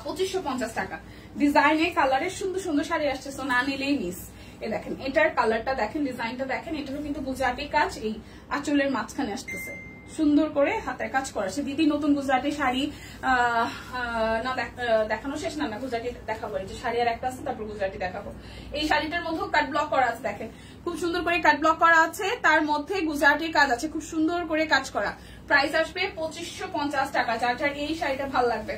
2550 টাকা। ডিজাইনে কালারের সুন্দর সুন্দর শাড়ি আসছে, তো না নিলেই মিস। এ দেখেন এটার কালারটা দেখেন, ডিজাইনটা দেখেন। এটারও কিন্তু গুজরাটি কাজ, এই আঁচলের মাঝখানে আসতেছে সুন্দর করে হাতের কাজ করা। সে দিদি নতুন গুজরাটি শাড়ি না দেখানো শেষ না, গুজরাটি দেখাবো। এই যে শাড়ি আর একটা আছে, তারপর গুজরাটি দেখাবো। এই শাড়িটার মধ্যেও কাট ব্লক করা আছে, দেখেন খুব সুন্দর করে কাট ব্লক করা আছে, তার মধ্যে গুজরাটির কাজ আছে, খুব সুন্দর করে কাজ করা। প্রাইস আসবে 2550 টাকা। যার যার এই শাড়িটা ভালো লাগবে।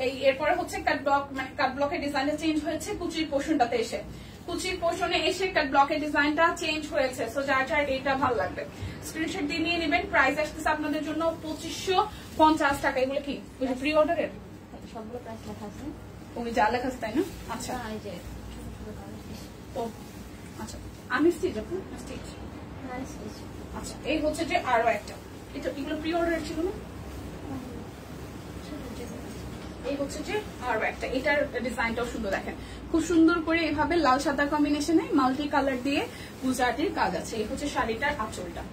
এই এরপরে হচ্ছে কাট ব্লক, মানে কাট ব্লকের ডিজাইনটা চেঞ্জ হয়েছে কুচির পোর্শনটাতে এসে, কুচির পোর্শনে এসে কাট ব্লকের ডিজাইনটা চেঞ্জ হয়েছে। সো যার যার এটা ভালো লাগবে স্ক্রিনশট দিয়ে নিয়ে নেবেন। প্রাইস আসতেছে আপনাদের জন্য 2550 টাকা। এগুলো কি প্রি অর্ডারের? সবগুলো প্রাইস লেখা আছে, ওই যা লেখা আছে তাই না? আচ্ছা, এই যে ও আচ্ছা, আমি স্টিচ আপনি স্টিচ। আচ্ছা, এই হচ্ছে যে আরো একটা, এটা এগুলো প্রি অর্ডার ছিল না? এই হচ্ছে যে আরো একটা, এটার ডিজাইনটাও সুন্দর দেখেন, খুব সুন্দর করে এভাবে লাল সাদা কম্বিনেশনে মাল্টি কালার দিয়ে গুজরাটির কাজ আছে। এই হচ্ছে শাড়িটার আঁচলটা,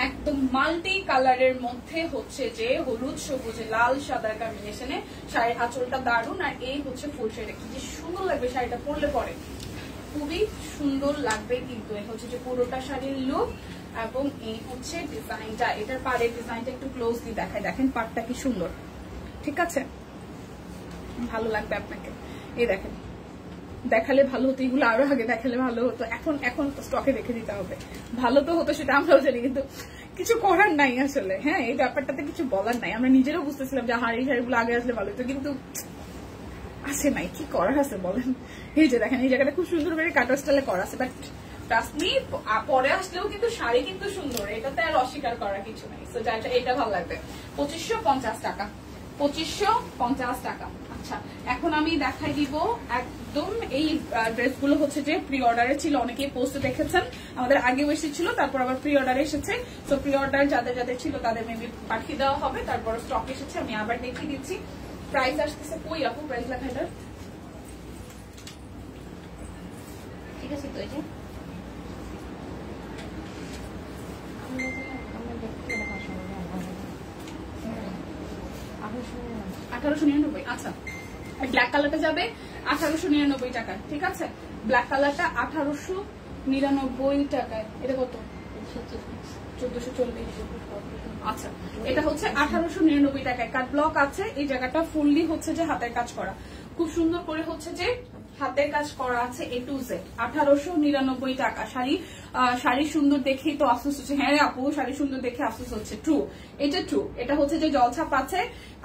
একদম মাল্টি কালারের মধ্যে হচ্ছে যে হলুদ সবুজ লাল সাদা কম্বিনেশনে শাড়ির আঁচলটা দারুণ। আর এই হচ্ছে ফুল শাড়িটা, কি যে সুন্দর লাগবে শাড়িটা পরলে পরে, খুবই সুন্দর লাগবে। কিন্তু এই হচ্ছে যে পুরোটা শাড়ির লুক, এবং এই হচ্ছে ডিজাইনটা। এটার পাড়ের ডিজাইনটা একটু ক্লোজলি দেখায়, দেখেন পাড়টা কি সুন্দর। ঠিক আছে, ভালো লাগবে আপনাকে। এই দেখেন, দেখালে ভালো হতো, এগুলো আরো আগে দেখালে ভালো হতো, এখন স্টকে রেখে দিতে হবে। ভালো তো হতো সেটা আমরাও জানি, কিন্তু কিছু করার নাই আসলে। হ্যাঁ, এই ব্যাপারটাতে কিছু বলার নাই। আমরা নিজেরাও বুঝতেছিলাম যে এই শাড়িগুলো আগে আসলে ভালো হতো, কিন্তু আসে নাই, কি করার আছে বলেন। এই যে দেখেন, এই জায়গাটা খুব সুন্দর করে কাটার স্টাইলে করা আছে, বাট পরে আসলেও কিন্তু শাড়ি কিন্তু সুন্দর, এটাতে আর অস্বীকার করার কিছু নাই। তো এটা ভালো লাগবে। 2550 টাকা, 2550 টাকা। আচ্ছা, এখন আমি দেখাই দিব একদম এই ড্রেসগুলো হচ্ছে যে প্রি অর্ডারে ছিল, অনেকেই পোস্টে দেখেছেন, আমাদের আগেও এসেছিল, তারপর আবার প্রি অর্ডারে এসেছে। তো প্রি অর্ডার যাদের যাদের ছিল তাদের মেবি পাঠিয়ে দেওয়া হবে, তারপর স্টক এসেছে। আমি আবার দেখিয়ে দিচ্ছি। প্রাইস আসতেছে, কই আপু প্রাইস লেখা এটার? ঠিক আছে, তো এই যে 1899। আচ্ছা, ব্ল্যাক কালারটা যাবে 1899 টাকায়, ঠিক আছে? ব্ল্যাক কালারটা 1899 টাকায়। এটা কত? 1440। আচ্ছা, এটা হচ্ছে 1899 টাকায়। কাট ব্লক আছে, এই জায়গাটা ফুললি হচ্ছে যে হাতের কাজ করা, খুব সুন্দর করে হচ্ছে যে হাতের কাজ করা আছে A to Z। 1899 টাকা। শাড়ি সুন্দর দেখেই তো আফসোস হচ্ছে। হ্যাঁ আপু, শাড়ি সুন্দর দেখে আফসোস হচ্ছে, ট্রু, এটা ট্রু। এটা হচ্ছে যে জলছাপ আছে।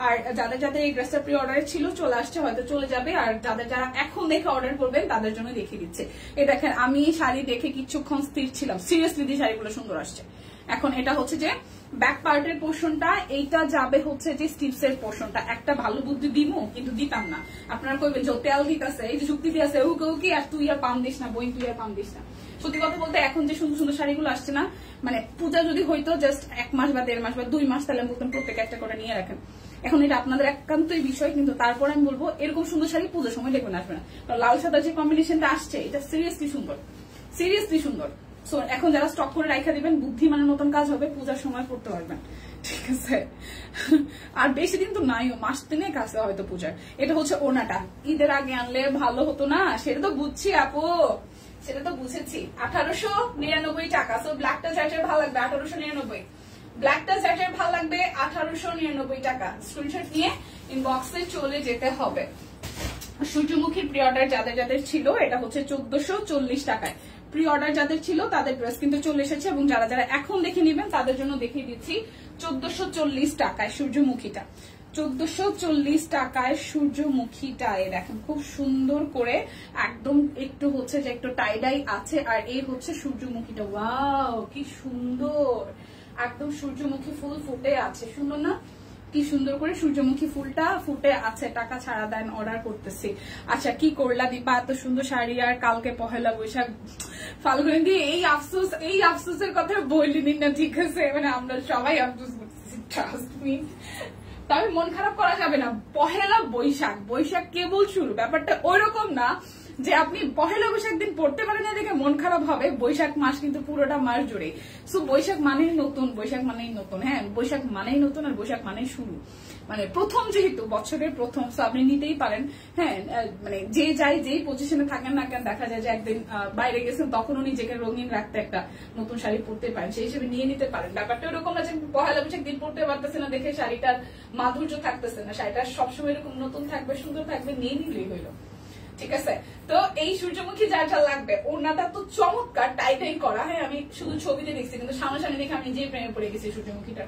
আর যাদের যাদের এই ড্রেসটা প্রি অর্ডারে ছিল চলে আসছে, হয়তো চলে যাবে। আর যারা এখন দেখে অর্ডার করবেন তাদের জন্য দেখিয়ে দিচ্ছে। এই দেখেন, আমি শাড়ি দেখে কিছুক্ষণ স্থির ছিলাম, সিরিয়াসলি দিয়ে শাড়িগুলো সুন্দর আসছে। এখন এটা হচ্ছে যে ব্যাক পার্টের পোর্শনটা, এইটা যাবে হচ্ছে যে স্টিপস এর পোর্শনটা। একটা ভালো বুদ্ধি দিমু, কিন্তু দিতাম না। আপনারা কইবেন যে তেল দিতেছে, এই যে যুক্তি দিয়ে আছে, ওকে আর তুই আর পাম দিস না, বই তুই আর পাম দিস না। সত্যি কথা বলতে এখন যে সুন্দর সুন্দর শাড়িগুলো আসছে না, মানে পূজা যদি হইতো জাস্ট 1 মাস বা 1.5 মাস বা 2 মাস, তাহলে বলতেন প্রত্যেক একটা করে নিয়ে রাখেন। এখন এটা আপনাদের একান্তই বিষয়, কিন্তু তারপর আমি বলবো এরকম সুন্দর শাড়ি পূজার সময় দেখবেন আসবে না। লাল সাদা যে কম্বিনেশনটা আসছে, এটা সিরিয়াসলি সুন্দর, সিরিয়াসলি সুন্দর। সো এখন যারা স্টক করে রাখা দিবেন, বুদ্ধিমানের মতন কাজ হবে, পূজার সময় পড়তে পারবেন, ঠিক আছে? আর বেশি দিন তো নাই, মাস 3 কাছে হয়তো পূজার। এটা হচ্ছে ওনাটা, ঈদের আগে আনলে ভালো হতো না? সেটা তো বুঝছি আপু, সেটা তো বুঝেছি। 1899 টাকা। সো ব্ল্যাকটা যার ভালো লাগবে 1899, ব্ল্যাকটা যার ভালো লাগবে 1899 টাকা। স্ক্রিনশট নিয়ে ইনবক্সে চলে যেতে হবে। সূর্যমুখীর প্রি অর্ডার যাদের যাদের ছিল, এটা হচ্ছে 1440 টাকায়। প্রি অর্ডার যাদের ছিল তাদের ড্রেস কিন্তু চলে এসেছে, এবং যারা যারা এখন দেখে নেবেন তাদের জন্য দেখিয়ে দিচ্ছি 1440 টাকায় সূর্যমুখীটা। 1440 টাকায় সূর্যমুখীটা, দেখেন খুব সুন্দর করে একদম একটু হচ্ছে যে একটু টাইডাই আছে। আর এই হচ্ছে সূর্যমুখীটা, ওয়াও কি সুন্দর, একদম সূর্যমুখী ফুল ফুটে আছে, সুন্দর না? কি সুন্দর করে সূর্যমুখী ফুলটা ফুটে আছে। টাকা ছাড়া দেন, অর্ডার করতেছি। আচ্ছা, কি করলা দীপা, এত সুন্দর শাড়ি, আর কালকে পহেলা বৈশাখ, ফাল্গুনি দিয়ে এই আফসোসের কথা বলিনি না, ঠিক আছে? মানে আমরা সবাই আফসোস করতেছি, ট্রাস্ট মি। তবে মন খারাপ করা যাবে না। পহেলা বৈশাখ, বৈশাখ কেবল শুরু, ব্যাপারটা ওইরকম না যে আপনি পহেলা বৈশাখ দিন পড়তে পারেন না দেখে মন খারাপ হবে। বৈশাখ মাস কিন্তু পুরোটা মাস জুড়ে। সো বৈশাখ মানেই নতুন, বৈশাখ মানেই নতুন। হ্যাঁ, বৈশাখ মানেই নতুন, আর বৈশাখ মানেই শুরু, মানে প্রথম, যেহেতু বছরের প্রথম। সো আপনি নিতেই পারেন। হ্যাঁ, মানে যে যাই যেই পজিশনে থাকেন না কেন, দেখা যায় যে একদিন বাইরে গেছেন, তখনও নিজেকে রঙিন রাখতে একটা নতুন শাড়ি পরতে পারেন, সেই হিসেবে নিয়ে নিতে পারেন। ব্যাপারটা ওরকম না যে পহেলা বৈশাখ দিন পড়তে পারতেছে না দেখে শাড়িটার মাধুর্য থাকতেছে না। শাড়িটা সবসময় এরকম নতুন থাকবে, সুন্দর থাকবে, নিয়ে নিলেই হইলো, ঠিক আছে? তো এই সূর্যমুখী যা যা লাগবে, ওনাটা তো চমৎকার টাইটাই করা। হ্যাঁ, আমি শুধু ছবিতে দেখছি, কিন্তু সামনাসামনি দেখে আমি নিজেই প্রেমে পড়ে গেছি সূর্যমুখীটা।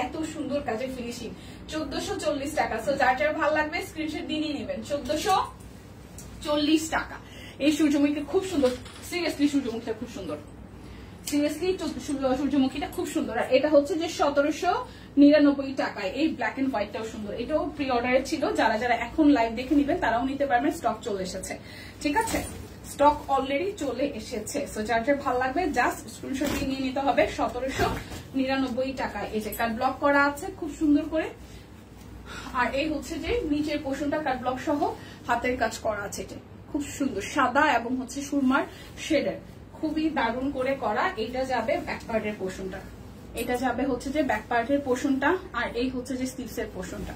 এত সুন্দর কাজের ফিনিশিং। 1440 টাকা। সো যার যার ভালো লাগবে স্ক্রিনশট দিয়ে নিয়ে নেবেন। 1440 টাকা। এই সূর্যমুখীটা খুব সুন্দর, সিরিয়াসলি সূর্যমুখীটা খুব সুন্দর, সিরিয়াসলি সূর্যমুখীটা খুব সুন্দর। আর এটা হচ্ছে যে 1799 টাকায়। এই ব্ল্যাক এন্ড হোয়াইটটাও সুন্দর, এটাও প্রি অর্ডারে ছিল। যারা যারা এখন লাইভ দেখে নিবেন তারাও নিতে পারবেন, স্টক চলে এসেছে, ঠিক আছে? স্টক অলরেডি চলে এসেছে। সো যার যার ভালো লাগবে জাস্ট স্ক্রিনশট দিয়ে নিয়ে নিতে হবে। 1799 টাকায়। এই যে কাট ব্লক করা আছে খুব সুন্দর করে। আর এই হচ্ছে যে নিচের পোর্শনটা কাট ব্লক সহ হাতের কাজ করা আছে। এটা খুব সুন্দর, সাদা এবং হচ্ছে সুরমার শেডের, খুবই দারুণ করে করা। এটা যাবে ব্যাক পার্টের পোর্শনটা, এটা যাবে হচ্ছে যে ব্যাক পার্টের পোর্শনটা, আর এই হচ্ছে যে স্লিভস এর পোর্শনটা,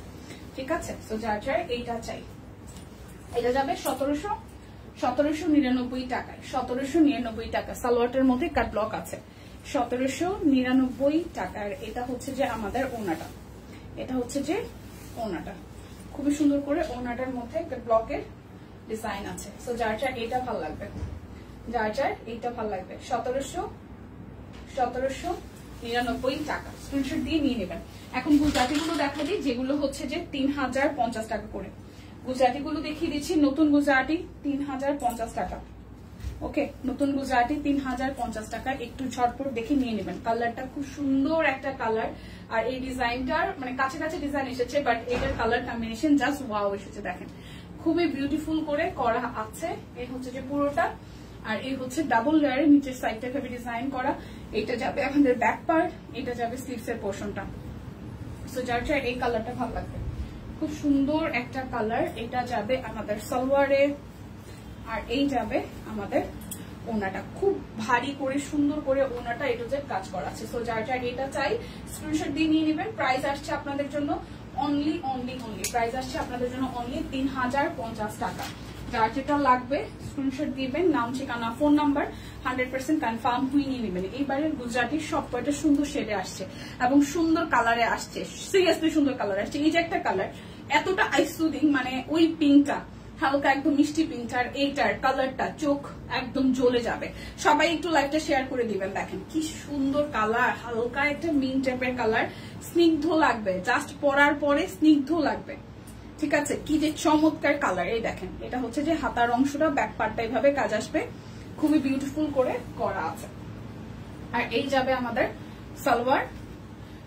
ঠিক আছে? তো যার যার এইটা চাই, এটা যাবে 1799 টাকায়। 1799 টাকা। সালোয়ারটার মধ্যে কাট ব্লক আছে। 1799 টাকার। এটা হচ্ছে যে আমাদের ওনাটা, এটা হচ্ছে যে ওনাটা, খুবই সুন্দর করে ওনাটার মধ্যে ব্লকের ডিজাইন আছে। সো যার যার এটা ভালো লাগবে, যার যার এইটা ভালো লাগবে। 1799 টাকা। স্ক্রিনশট দিয়ে নিয়ে নেবেন। এখন গুজরাটিগুলো দেখা দিই, যেগুলো হচ্ছে যে 3050 টাকা করে। গুজরাটিগুলো দেখিয়ে দিচ্ছি। নতুন গুজরাটি 3050 টাকা। ওকে, নতুন গুজরাটি 3050 টাকা। একটু ঝটপট দেখে নিয়ে নেবেন। কালারটা খুব সুন্দর একটা কালার, আর এই ডিজাইনটার মানে কাছে কাছে ডিজাইন এসেছে, বাট এটার কালার কম্বিনেশন জাস্ট ওয়াও এসেছে। দেখেন খুবই বিউটিফুল করে করা আছে। এই হচ্ছে যে পুরোটা, আর এই হচ্ছে ডাবল লেয়ারের নিচের সাইডটা ভাবে ডিজাইন করা। এটা যাবে আমাদের ব্যাক পার্ট, এটা যাবে স্লিভস এর পোর্শনটা। সো যার যার এই কালারটা ভালো লাগবে, খুব সুন্দর একটা কালার। এটা যাবে আমাদের সালোয়ারে, আর এই যাবে আমাদের ওনাটা। খুব ভারী করে সুন্দর করে ওনাটা এটা যে কাজ করা আছে। সো যার যার এটা চাই স্ক্রিনশট দিয়ে নিয়ে নেবেন। প্রাইস আসছে আপনাদের জন্য অনলি প্রাইস আসছে আপনাদের জন্য অনলি 3050 টাকা। যার যেটা লাগবে স্ক্রিনশট দিবেন, নাম ঠিকানা ফোন নাম্বার 100% কনফার্ম হয়ে নিয়ে নেবেন। এইবারের গুজরাটির সব কয়টা সুন্দর শেডে আসছে এবং সুন্দর কালারে আসছে, সিরিয়াসলি সুন্দর কালার আসছে। এই যে একটা কালার এতটা আইসুদিং, মানে ওই পিঙ্কটা হালকা একদম মিষ্টি পিঙ্কটার এইটার কালারটা চোখ একদম জ্বলে যাবে। সবাই একটু লাইভটা শেয়ার করে দিবেন। দেখেন কি সুন্দর কালার, হালকা একটা মিন্ট টাইপের কালার, স্নিগ্ধ লাগবে, জাস্ট পরার পরে স্নিগ্ধ লাগবে। ঠিক আছে, কি যে চমৎকার কালার। এই দেখেন এটা হচ্ছে যে হাতার অংশটা, ব্যাক পার্টটা এইভাবে কাজ আসবে, খুবই বিউটিফুল করে করা আছে। আর এই যাবে আমাদের সালোয়ার,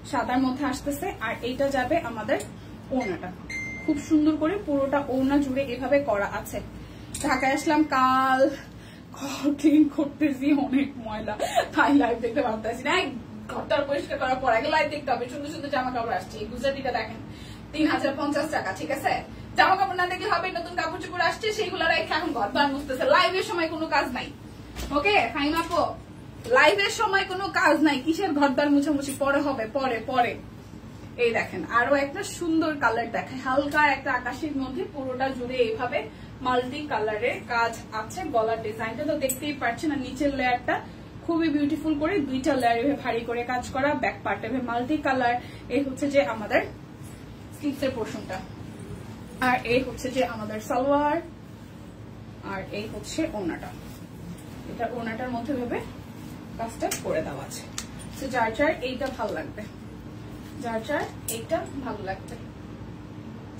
সাদার মধ্যে আসতেছে। আর এইটা যাবে আমাদের ওড়নাটা, খুব সুন্দর করে পুরোটা ওড়না জুড়ে এভাবে করা আছে। ঢাকায় আসলাম কাল, ক্লিন করতেছি, অনেক ময়লা, তাই লাইভ দেখতে পারতেছি না। ঘরটার পরিষ্কার করার পর আগে লাইভ দেখতে হবে। সুন্দর সুন্দর জামা কাপড় আসছে। এই গুজরাটিটা দেখেন 3050 টাকা। ঠিক আছে, জামা কাপড় না দেখলে হবে, নতুন কাপড় চোপড় আসছে সেইগুলো রেখে এখন ঘর দ্বার মুছতেছে। লাইভের সময় কোনো কাজ নাই। ওকে ফাইন আপু, লাইভের সময় কোনো কাজ নাই, কিসের ঘর দ্বার মুছামুছি পরে হবে, পরে পরে। এই দেখেন আরো একটা সুন্দর কালার দেখায়, হালকা একটা আকাশের মধ্যে পুরোটা জুড়ে এইভাবে মাল্টি কালারের কাজ আছে। গলার ডিজাইনটা তো দেখতেই পাচ্ছেন, আর নিচের লেয়ারটা খুবই বিউটিফুল করে দুইটা লেয়ার এভাবে ভারী করে কাজ করা, ব্যাক পার্ট এভাবে মাল্টি কালার। এই হচ্ছে যে আমাদের স্লিভসের পোর্শনটা, আর এই হচ্ছে যে আমাদের সালোয়ার, আর এই হচ্ছে ওড়নাটা। এটা ওড়নাটার মধ্যে ভেবে কাজটা করে দেওয়া আছে। তো যার যার এইটা ভালো লাগবে, যার যার এইটা ভালো লাগবে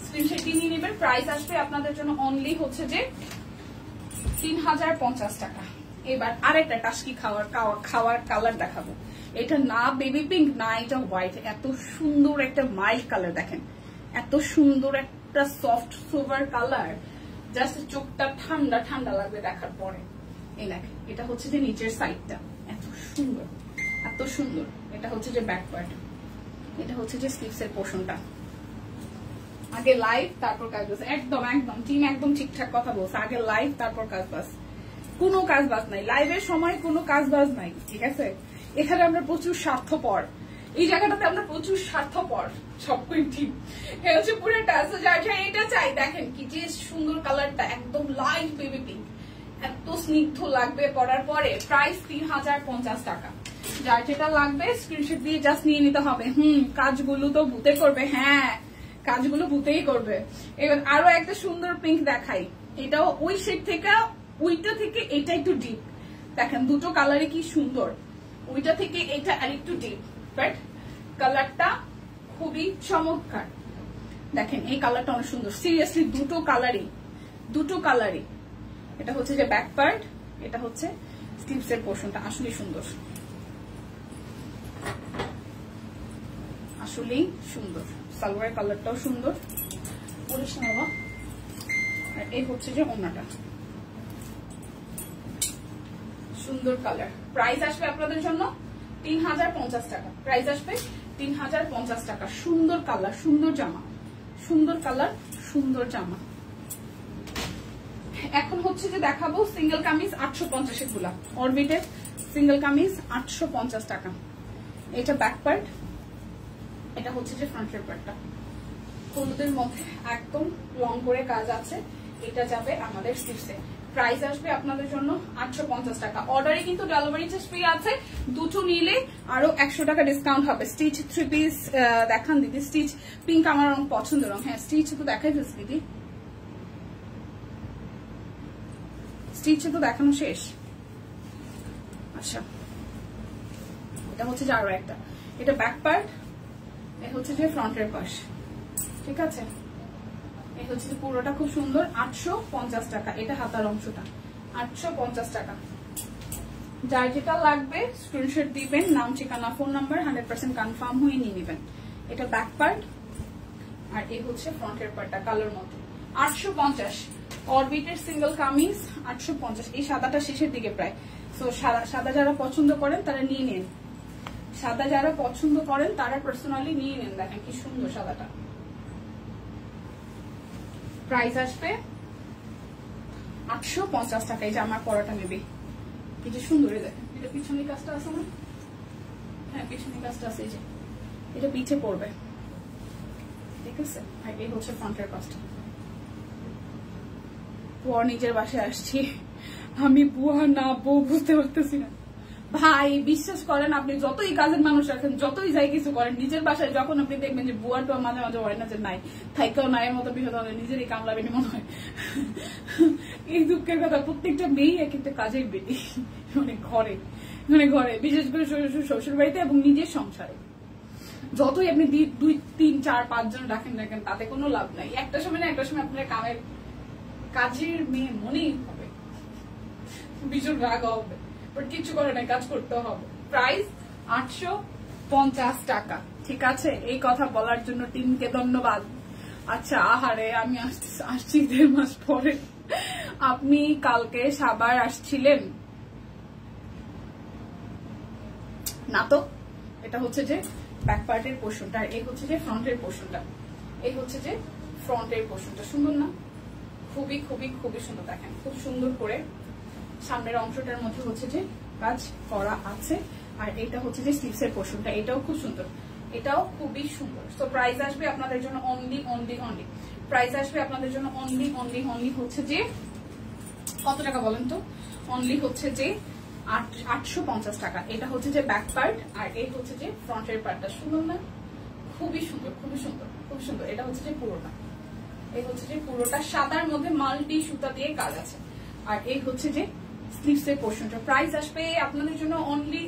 স্ক্রিনশট নিয়ে নেবেন। প্রাইস আসবে আপনাদের জন্য অনলি হচ্ছে যে 3050 টাকা। এবার আরেকটা টাস্কি খাওয়ার কালার দেখাবো। এটা না বেবি পিঙ্ক না এটা হোয়াইট, এত সুন্দর একটা মাইল্ড কালার। দেখেন এত সুন্দর একটা সফট সোভার কালার, জাস্ট চোখটা ঠান্ডা ঠান্ডা লাগবে দেখার পরে। এই দেখেন এটা হচ্ছে যে নিচের সাইডটা এত সুন্দর, এত সুন্দর। এটা হচ্ছে যে ব্যাক পার্ট, এটা হচ্ছে যে স্লিভসের পোর্শনটা। আগে লাইভ তারপর কাজ বাজ, একদম একদম টিম একদম ঠিকঠাক কথা বলছে। আগে লাইভ তারপর কাজ বাজ, কোনো কাজ বাজ নাই লাইভের সময়, কোনো কাজ বাজ নাই। ঠিক আছে, এখানে আমরা প্রচুর স্বার্থপর, এই জায়গাটাতে আমরা প্রচুর স্বার্থপর, সবকিছু ঠিক। এটা হচ্ছে পুরোটা। যার যার এটা চাই, দেখেন কি যে সুন্দর কালারটা, একদম লাইট বেবি পিঙ্ক, এত স্নিগ্ধ লাগবে পরার পরে। প্রাইস 3050 টাকা। যার যেটা লাগবে স্ক্রিনশট দিয়ে জাস্ট নিয়ে নিতে হবে। কাজগুলো তো ভূতে করবে, হ্যাঁ কাজগুলো ভূতেই করবে। এবার আরো একটা সুন্দর পিঙ্ক দেখাই, এটাও ওই শেড থেকে, ওইটা থেকে এটা একটু ডিপ। দেখেন দুটো কালারে কি সুন্দর, ওইটা থেকে এটা আরেকটু ডিপ, বাট কালারটা খুবই চমৎকার। দেখেন এই কালারটা অনেক সুন্দর, সিরিয়াসলি দুটো কালারই। এটা হচ্ছে যে ব্যাক পার্ট, এটা হচ্ছে স্লিভসের পোর্শনটা, আসলে সুন্দর, আসলেই সুন্দর। সালোয়ারের কালারটাও সুন্দর, বলিস না বাবা। আর এই হচ্ছে যে ওড়নাটা, সুন্দর কালার। প্রাইস আসবে আপনাদের জন্য 3050 টাকা। প্রাইস আসবে 3050 টাকা। সুন্দর কালার, সুন্দর জামা, সুন্দর কালার, সুন্দর জামা। এখন হচ্ছে যে দেখাবো সিঙ্গেল কামিজ 850 এর গুলা, অরবিটের সিঙ্গেল কামিজ 850 টাকা। এটা ব্যাক পার্ট, এটা হচ্ছে যে ফ্রন্টের পার্টটা, হলুদের মধ্যে একদম লং করে কাজ আছে। এটা যাবে আমাদের স্লিভসে। প্রাইস আসবে আপনাদের জন্য 850 টাকা। অর্ডারে কিন্তু ডেলিভারি চার্জ ফ্রি আছে, দুটো নিলে আরো 100 টাকা ডিসকাউন্ট হবে। স্টিচ 3 পিস দেখান দিদি, স্টিচ পিঙ্ক আমার রং পছন্দের রং। হ্যাঁ স্টিচ তো দেখাই দিচ্ছি দিদি, স্টিচ তো দেখানো শেষ। আচ্ছা এটা হচ্ছে যে আরো একটা, এটা ব্যাক পার্ট, এটা হচ্ছে যে ফ্রন্টের পাশ। ঠিক আছে, এই হচ্ছে যে পুরোটা খুব সুন্দর, 850 টাকা। এটা হাতার অংশটা 850 টাকা। যার যেটা লাগবে স্ক্রিনশট দিবেন, নাম ঠিকানা ফোন নাম্বার 100% কনফার্ম হয়ে নিয়ে নেবেন। এটা ব্যাক পার্ট, আর এই হচ্ছে ফ্রন্টের পার্টটা কালোর মধ্যে 850। অরবিটের সিঙ্গেল কামিজ 850। এই সাদাটা শেষের দিকে প্রায়। সো সাদা যারা পছন্দ করেন তারা নিয়ে নেন, সাদা যারা পছন্দ করেন তারা পার্সোনালি নিয়ে নেন। দেখেন কি সুন্দর সাদাটা। প্রাইস আসবে 850 টাকা। এই যে আমার পরাটা নেবে, কি যে সুন্দর। দেখেন এটা পিছনের কাজটা আছে না, হ্যাঁ পিছনের কাজটা আছে, এই যে এটা পিছে পড়বে। ঠিক আছে। আর এই হচ্ছে ফ্রন্টের পাশটা। বুয়া নিজের বাসায় আসছি, আমি বুয়া না বউ বুঝতে পারতেছি না ভাই। বিশ্বাস করেন, আপনি যতই কাজের মানুষ রাখেন, যতই যাই কিছু করেন, নিজের বাসায় যখন আপনি দেখবেন যে বুয়াটা মাঝে মাঝে হয় না যে নাই থাইকেও নাইয়ের মতো বিষয় হলে নিজেরই কামলাবেনি মনে হয়। এই দুঃখের কথা, প্রত্যেকটা মেয়েই এক একটা কাজের বেটি, মানে ঘরে বিশেষ করে শ্বশুর বাড়িতে এবং নিজের সংসারে। যতই আপনি 2, 3, 4, 5 জন রাখেন রাখেন, তাতে কোনো লাভ নাই। একটা সময় না একটা সময় আপনার কাজের মেয়ে মনেই হবে, ভীষণ রাগ হবে, বাট কিছু করে না, কাজ করতে হবে। প্রাইস 850 টাকা। ঠিক আছে, এই কথা বলার জন্য টিমকে ধন্যবাদ। আচ্ছা, আহারে আমি আসছি 1.5 মাস পরে। আপনি কালকে সাবার আসছিলেন না তো? এটা হচ্ছে যে ব্যাক পার্টের পোর্শনটা, আর এই হচ্ছে যে ফ্রন্টের পোর্শনটা। এই হচ্ছে যে ফ্রন্টের পোর্শনটা, সুন্দর না? খুবই খুবই খুবই সুন্দর। দেখেন খুব সুন্দর করে সামনের অংশটার মধ্যে হচ্ছে যে কাজ করা আছে। আর এটা হচ্ছে যে স্লিভসের পোর্শনটা, এটাও খুব সুন্দর, এটাও খুবই সুন্দর। তো প্রাইস আসবে আপনাদের জন্য অনলি প্রাইস আসবে আপনাদের জন্য অনলি হচ্ছে যে কত টাকা বলেন তো? অনলি হচ্ছে যে 850 টাকা। এটা হচ্ছে যে ব্যাক পার্ট, আর এই হচ্ছে যে ফ্রন্টের পার্টটা। সুন্দর না? খুবই সুন্দর, খুবই সুন্দর, খুব সুন্দর। এটা হচ্ছে যে পুরোটা, এই হচ্ছে যে পুরোটা সাদার মধ্যে মাল্টি সুতা দিয়ে কাজ আছে। আর এই হচ্ছে যে স্লিভসের পোর্শনটা। প্রাইস আসবে আপনাদের জন্য অনলি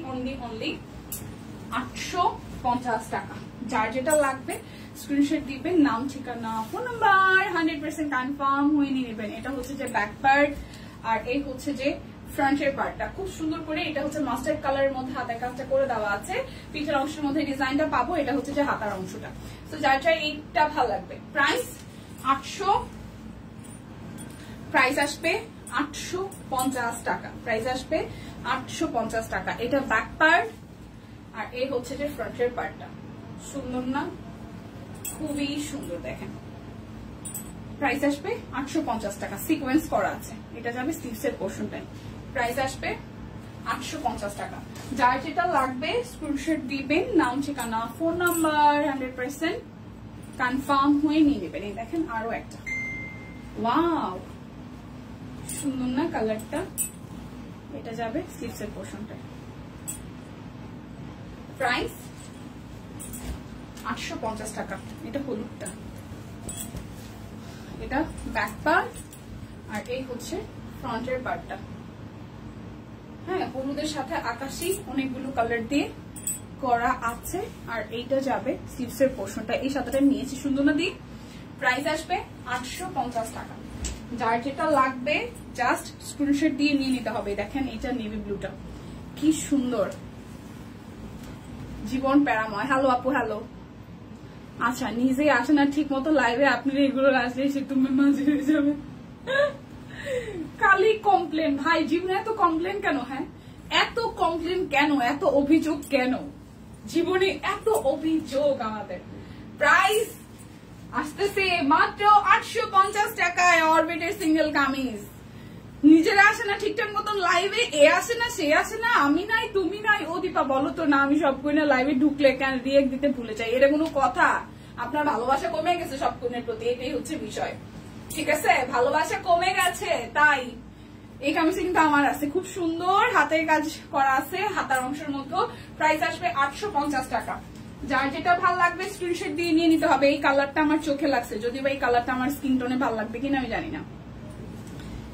850 টাকা। যার যেটা লাগবে স্ক্রিনশট দিবেন, নাম, ঠিকানা, ফোন নাম্বার, 100% কনফার্ম হয়ে নিয়ে নেবেন। এটা হচ্ছে যে ব্যাক পার্ট, আর এই হচ্ছে যে ফ্রন্টের পার্টটা। খুব সুন্দর করে এটা হচ্ছে মাস্টার্ড কালারের মধ্যে হাতের কাজটা করে দেওয়া আছে। পিঠের অংশের মধ্যে ডিজাইনটা পাবো। এটা হচ্ছে যে হাতার অংশটা। তো যার যার এইটা ভালো লাগবে। প্রাইস 800, প্রাইস আসবে 850 টাকা। প্রাইস আসবে 850 টাকা। এটা ব্যাক পার্ট, আর এই হচ্ছে যে ফ্রন্টের পার্টটা। সুন্দর না? খুবই সুন্দর। দেখেন প্রাইস আসবে 850 টাকা। সিকোয়েন্স করা আছে, এটা যাবে স্লিভসের পোর্শনটাই। প্রাইস আসবে 850 টাকা। যার যেটা লাগবে স্ক্রিনশট দিবেন, নাম, ঠিকানা, ফোন নাম্বার, 100% কনফার্ম হয়ে নিয়ে নেবেন। এই দেখেন আরো একটা, ওয়াও সুন্দর না কালারটা? এটা যাবে স্লিভসের পোর্শনটায়। প্রাইস 850 টাকা। এটা হলুদটা, এটা ব্যাক পার্ট, আর এই হচ্ছে ফ্রন্টের পার্টটা। হ্যাঁ, হলুদের সাথে আকাশি অনেকগুলো কালার দিয়ে করা আছে। আর এইটা যাবে স্লিভসের পোর্শনটা। এই সাদাটা নিয়েছি, সুন্দর না দি? প্রাইস আসবে 850 টাকা। যার যেটা লাগবে জাস্ট স্ক্রিনশট দিয়ে নিয়ে নিতে হবে। দেখেন এটা নেভি ব্লুটা কি সুন্দর, জীবন প্যারাময়। হ্যালো আপু, হ্যালো। আচ্ছা, নিজে আসে না ঠিক মতো লাইভে, আপনি রেগুলার আসলে সে তুমি মাঝে হয়ে যাবে। খালি কমপ্লেন ভাই, জীবনে এত কমপ্লেন কেন? হ্যাঁ, এত কমপ্লেন কেন? এত অভিযোগ কেন? জীবনে এত অভিযোগ আমাদের। প্রাইস আসতেছে মাত্র 850 টাকায় অরবিটের সিঙ্গেল কামিজ। নিজেরা আসে না ঠিকঠাক মতন লাইভে, এ আসে না, সে আসে না, আমি নাই, তুমি নাই। ও দীপা বলো তো না, আমি সব কোণে লাইভে ঢুকলে কেন রিয়েক্ট দিতে ভুলে যাই? এটা কোনো কথা? আপনার ভালোবাসা কমে গেছে সব কোণের প্রতি, এটাই হচ্ছে বিষয়। ঠিক আছে, ভালোবাসা কমে গেছে। তাই এই কামিজটা কিন্তু আমার আছে, খুব সুন্দর হাতের কাজ করা আছে হাতার অংশের মধ্যে। প্রাইস আসবে 850 টাকা। যার যেটা ভালো লাগবে স্ক্রিনশট দিয়ে নিয়ে নিতে হবে। এই কালারটা আমার চোখে লাগছে, যদিও এই কালারটা আমার স্কিন টোনে ভালো লাগবে কিনা আমি জানি না।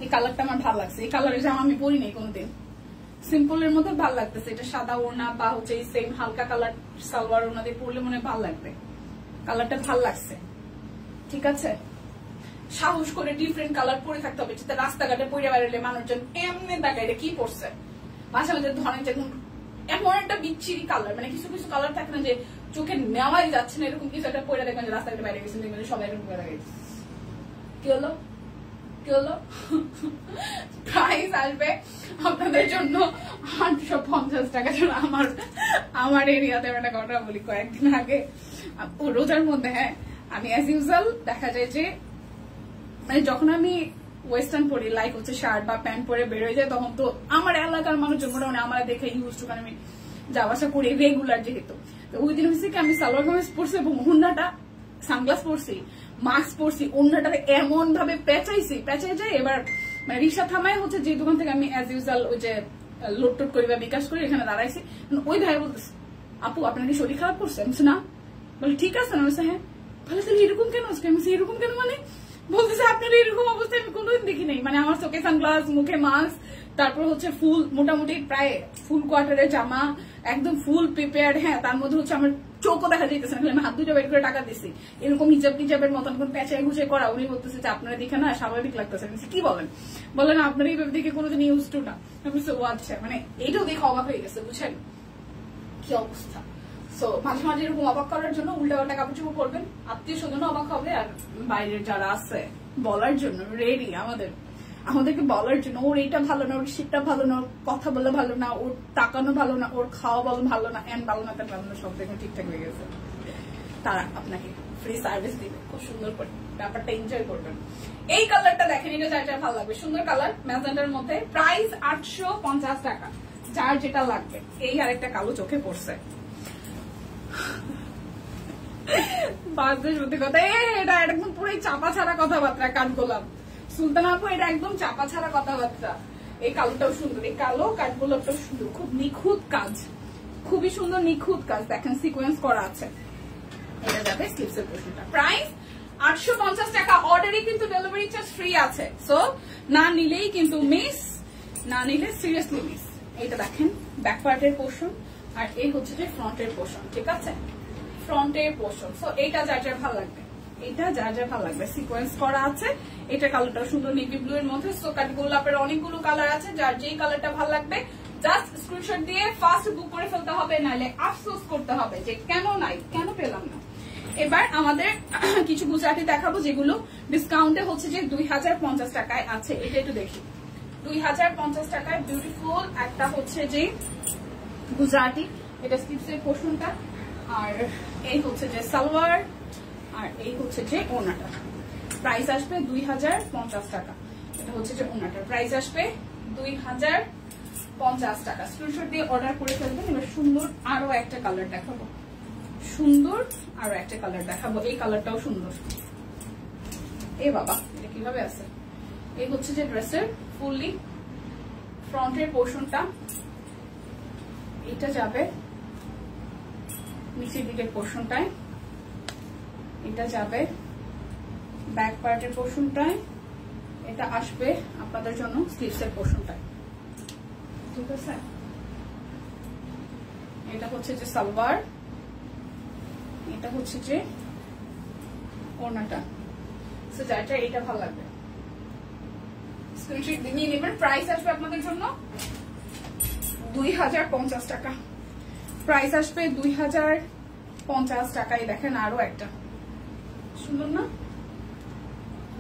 এই কালারটা আমার ভালো লাগছে। এই কালারের জামা আমি পরি নাই কোনোদিন, সিম্পলের মধ্যে ভালো লাগতেছে। এটা সাদা ওড়না বা হচ্ছে এই সেম হালকা কালার সালোয়ার ওড়না দিয়ে পরলে মনে ভালো লাগবে। কালারটা ভালো লাগছে। ঠিক আছে, সাহস করে ডিফারেন্ট কালার পরে থাকতে হবে, যাতে রাস্তাঘাটে পরে বেরোলে মানুষজন এমনি তাকায় এটা কি পড়ছে। মাঝে মাঝে ধরেন যে এমন একটা বিচ্ছিরি কালার, মানে কিছু কিছু কালার থাকে না যে চোখে নেওয়াই যাচ্ছে না, এরকম কিছু একটা পরে দেখবেন যে রাস্তাঘাটে বাইরে গেছেন, দেখবেন সবাই এরকম করে গেছে। কি হলো? প্রাইস আসবে আপনাদের জন্য 850 টাকা। আমার এরিয়াতে একটা কথা বলি, কয়েকদিন আগে রোজার মধ্যে, হ্যাঁ, আমি অ্যাজ ইউজুয়াল দেখা যায় যে মানে যখন আমি ওয়েস্টার্ন পরি, লাইক হচ্ছে শার্ট বা প্যান্ট পরে বেরোয় যায়, তখন তো আমার এলাকার মানুষজন মোটামুটি আমার দেখে ইউজ টু, কারণ আমি যাওয়া আসা করি রেগুলার যেহেতু। তো ওই দিন হচ্ছে কি আমি সালোয়ার কামিজ পরছি এবং ওড়নাটা সানগ্লাস পরছি, মাস্ক পরছি, অন্যটাকে এমন ভাবে পেঁচাই যায়। এবার মানে রিক্সা থামায় হচ্ছে যে দোকান থেকে আমি অ্যাজ ইউজুয়াল ওই যে লোড টোড করি বা বিকাশ করি এখানে দাঁড়াইছি, ওই ভাই বলতেছে আপু আপনার কি শরীর খারাপ করছে? আমি না, বলে ঠিক আছে না, হ্যাঁ। বলে তাহলে এরকম কেন আজকে? আমি এরকম কেন মানে বলতেছে আপনার এরকম অবস্থায় আমি কোনোদিন দেখি নাই। মানে আমার চোখে সানগ্লাস, মুখে মাস্ক, তারপর হচ্ছে ফুল মোটামুটি প্রায় ফুল কোয়ার্টারের জামা, একদম ফুল প্রিপেয়ার্ড। হ্যাঁ, তার মধ্যে হচ্ছে আমার চোখও দেখা যাইতেছে না, আমি হাত দুটো বের করে টাকা দিচ্ছি, এরকম হিজাবের মতন কোন পেঁচায় ঘুষে করা। উনি বলতেছে যে আপনারা দেখে না স্বাভাবিক লাগতেছে। কি বলেন আপনার এই দেখে কোনোদিন ইউজ টু না। ও আচ্ছা, মানে এইটাও দেখে অবাক হয়ে গেছে, বুঝছেন কি অবস্থা। সো মাঝে মাঝে এরকম অবাক করার জন্য উল্টা কাপড় চোপড় করবেন, আত্মীয় স্বজন অবাক হবে, আর বাইরের যারা আছে বলার জন্য রেডি আমাদেরকে বলার জন্য ওর এইটা ভালো না, ওর শীতটা ভালো না, ওর কথা বলা ভালো না, ওর তাকানো ভালো না, ওর খাওয়া ভালো না, এন ভালো না, তেন ভালো না, সব দেখুন ঠিকঠাক হয়ে গেছে। তারা আপনাকে ফ্রি সার্ভিস দিবে খুব সুন্দর করে, ব্যাপারটা এনজয় করবেন। এই কালারটা দেখেন, এটা যার ভালো লাগবে, সুন্দর কালার ম্যাজেন্টার মধ্যে, প্রাইস 850 টাকা, যার যেটা লাগবে। এই আরেকটা কালো চোখে পড়ছে, সত্যি কথা, এটা একদম পুরো চাপা ছাড়া কথাবার্তা, কাঠগোলাপ সুলতান আপু, এটা একদম চাপা ছাড়া কথাবার্তা। এই কালোটাও সুন্দর, এই কালো কাঠগোলাপটাও সুন্দর, খুব নিখুঁত কাজ, খুবই সুন্দর নিখুঁত কাজ, দেখেন সিকোয়েন্স করা আছে। এটা যাবে স্লিপসের পোর্শনটা, প্রাইস 850 টাকা। অর্ডারে কিন্তু ডেলিভারি চার্জ ফ্রি আছে, সো না নিলেই কিন্তু মিস, না নিলে সিরিয়াসলি মিস। এইটা দেখেন ব্যাক পার্টের পোর্শন, আর এই হচ্ছে যে ফ্রন্টের পোর্শন, ঠিক আছে, ফ্রন্টের পোর্শন। সো এইটা যার ভালো লাগবে, এটা যার ভালো লাগবে, সিকোয়েন্স করা আছে। এটা কালারটা সুন্দর নেভি ব্লু এর মধ্যে। সো কাঠগোলাপের অনেকগুলো কালার আছে, যার যেই কালারটা ভালো লাগবে জাস্ট স্ক্রিনশট দিয়ে ফার্স্ট বুক করে ফেলতে হবে, নাহলে আফসোস করতে হবে যে কেন নাই, কেন পেলাম না। এবার আমাদের কিছু গুজরাটি দেখাবো যেগুলো ডিসকাউন্টে হচ্ছে যে 2050 টাকায় আছে। এটা একটু দেখি, 2050 টাকায় বিউটিফুল একটা হচ্ছে যে গুজরাটি, এটা স্লিপসের পোর্শনটা, আর এই হচ্ছে যে সালোয়ার, আর এই হচ্ছে যে ওড়নাটা। প্রাইস আসবে 2050 টাকা। এটা হচ্ছে যে ওড়নাটার প্রাইস আসবে 2050 টাকা। স্ক্রিনশট দিয়ে অর্ডার করে ফেলবেন। এবার সুন্দর আরো একটা কালার দেখাবো, এই কালারটাও সুন্দর। এ বাবা, এটা কিভাবে আছে? এই হচ্ছে যে ড্রেসের ফুললি ফ্রন্টের পোর্শনটা, এটা যাবে নিচের দিকের পোর্শনটায়, এটা যাবে ব্যাক পার্টের পোর্শনটায়, এটা আসবে আপনাদের জন্য স্লিভসের পোর্শনটায়, ঠিক আছে। এটা হচ্ছে যে সালোয়ার, এটা হচ্ছে যে ওড়নাটা। সো যাটা এটা ভালো লাগবে স্ক্রিনশট নিয়ে নেবেন। প্রাইস আসবে আপনাদের জন্য 2050 টাকা। প্রাইস আসবে 2050 টাকায়। দেখেন আরো একটা সুন্দর না,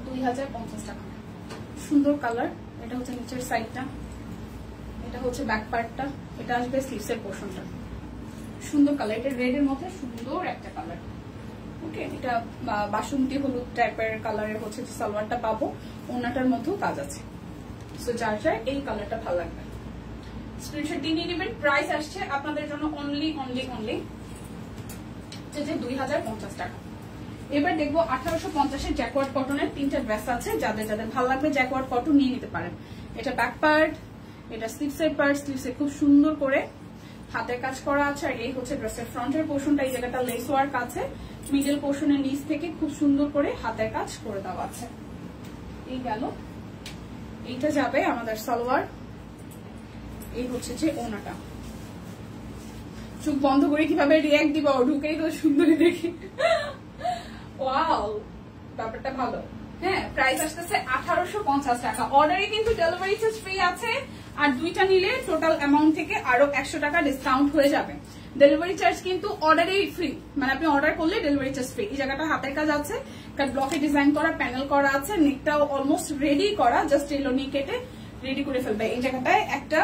2050 টাকা, সুন্দর কালার। এটা হচ্ছে নিচের সাইডটা, এটা হচ্ছে ব্যাক পার্টটা, এটা আসবে স্লিভসের পোর্শনটা, সুন্দর কালার। এটা রেড এর মধ্যে সুন্দর একটা কালার, ওকে। এটা বাসন্তী হলুদ টাইপের কালারের হচ্ছে যে সালোয়ারটা পাবো, ওড়নাটার মধ্যেও কাজ আছে। সো যার এই কালারটা ভালো লাগবে স্ক্রিনশট দিয়ে নিয়ে নেবেন। প্রাইস আসছে আপনাদের জন্য অনলি 2050 টাকা। এবার দেখবো 1850-এর জ্যাকওয়ার্ড কটনের 3টা ড্রেস আছে, যাদের ভালো লাগবে জ্যাকওয়ার্ড কটন নিয়ে নিতে পারেন। এটা ব্যাক পার্ট, এটা স্লিভসের পার্ট, স্লিভসে খুব সুন্দর করে হাতের কাজ করা আছে। আর এই হচ্ছে ড্রেসের ফ্রন্টের পোর্শনটা, এই জায়গাটা লেস ওয়ার্ক আছে, মিডল পোর্শনের নিচ থেকে খুব সুন্দর করে হাতের কাজ করে দেওয়া আছে। এই গেল, এইটা যাবে আমাদের সালোয়ার, এই হচ্ছে যে ওড়নাটা। চোখ বন্ধ করে কিভাবে রিয়াক্ট দিব, ঢুকেই তো সুন্দরী দেখি। ওয়াও, ব্যাপারটা ভালো। হ্যাঁ, প্রাইস আসতেছে 1850 টাকা। অর্ডারে কিন্তু ডেলিভারি চার্জ ফ্রি আছে, আর দুইটা নিলে টোটাল অ্যামাউন্ট থেকে আরো 100 টাকা ডিসকাউন্ট হয়ে যাবে। ডেলিভারি চার্জ কিন্তু অর্ডারেই ফ্রি, মানে আপনি অর্ডার করলে ডেলিভারি চার্জ ফ্রি। এই জায়গাটা হাতের কাজ আছে, কাট ব্লকে ডিজাইন করা, প্যানেল করা আছে, নেকটাও অলমোস্ট রেডি করা, জাস্ট এলো নি কেটে রেডি করে ফেলবে। এই জায়গাটায় একটা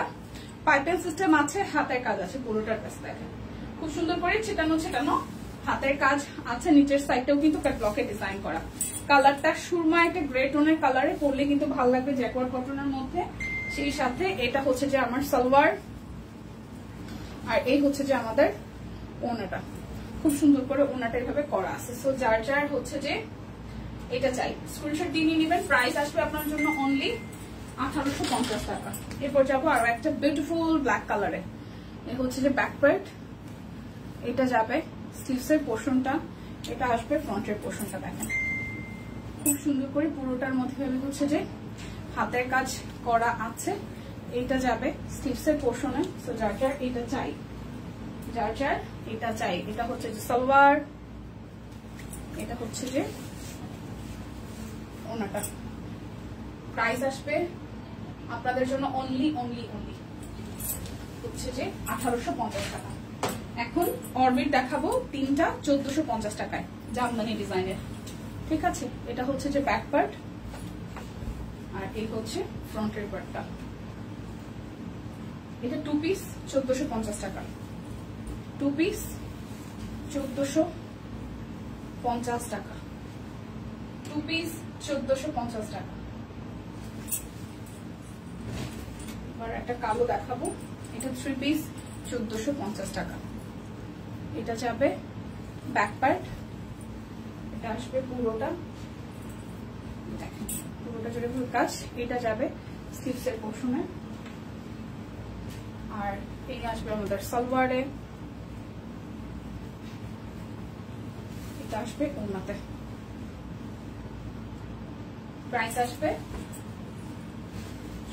পাইপেল সিস্টেম আছে, হাতের কাজ আছে পুরোটার কাছে, দেখেন খুব সুন্দর করে ছেটানো হাতের কাজ আছে। নিচের সাইডটাও কিন্তু কাট ব্লকে ডিজাইন করা। কালারটা সুরমা একটা গ্রে টোনের কালারে পরলে কিন্তু ভালো লাগবে জ্যাকওয়ার্ড কটনের মধ্যে। সেই সাথে এটা হচ্ছে যে আমার সালোয়ার, আর এই হচ্ছে যে আমাদের ওড়নাটা। খুব খুব সুন্দর করে ওনাটা এভাবে করা আছে। সো যার যার হচ্ছে যে এটা চাই স্ক্রিনশট দিয়ে নিয়ে নেবেন। প্রাইস আসবে আপনার জন্য অনলি 1850 টাকা। এরপর যাবো আরো একটা বিউটিফুল ব্ল্যাক কালারে। এ হচ্ছে যে ব্যাক পার্ট, এটা যাবে স্লিভসের পোর্শনটা, এটা আসবে ফ্রন্টের পোর্শনটা। দেখেন খুব সুন্দর করে পুরোটার মধ্যে হচ্ছে যে হাতের কাজ করা আছে। এইটা যাবে স্লিভসের পোর্শনে। সো যার যার এটা চাই, যার যার এটা চাই। এটা হচ্ছে যে সালোয়ার, এটা হচ্ছে যে ওনাটা। প্রাইস আসবে আপনাদের জন্য অনলি হচ্ছে যে 1850 টাকা। এখন অরবিট দেখাবো তিনটা 1450 টাকায়, জামদানি ডিজাইনের। ঠিক আছে, এটা হচ্ছে যে ব্যাক পার্ট আর এই হচ্ছে ফ্রন্টের পার্টটা। এটা 2 পিস 1450 টাকা, 2 পিস 1450 টাকা, 2 পিস 1450 টাকা। এবার একটা কালো দেখাবো, এটা 3 পিস 1450 টাকা। এটা যাবে ব্যাক পার্ট, এটা আসবে পুরোটা, দেখেন পুরোটা জুড়ে পুরো কাজ। এটা যাবে স্লিভসের পোর্শনে আর এই আসবে আমাদের সালোয়ারে, এটা আসবে ওড়নাতে। প্রাইস আসবে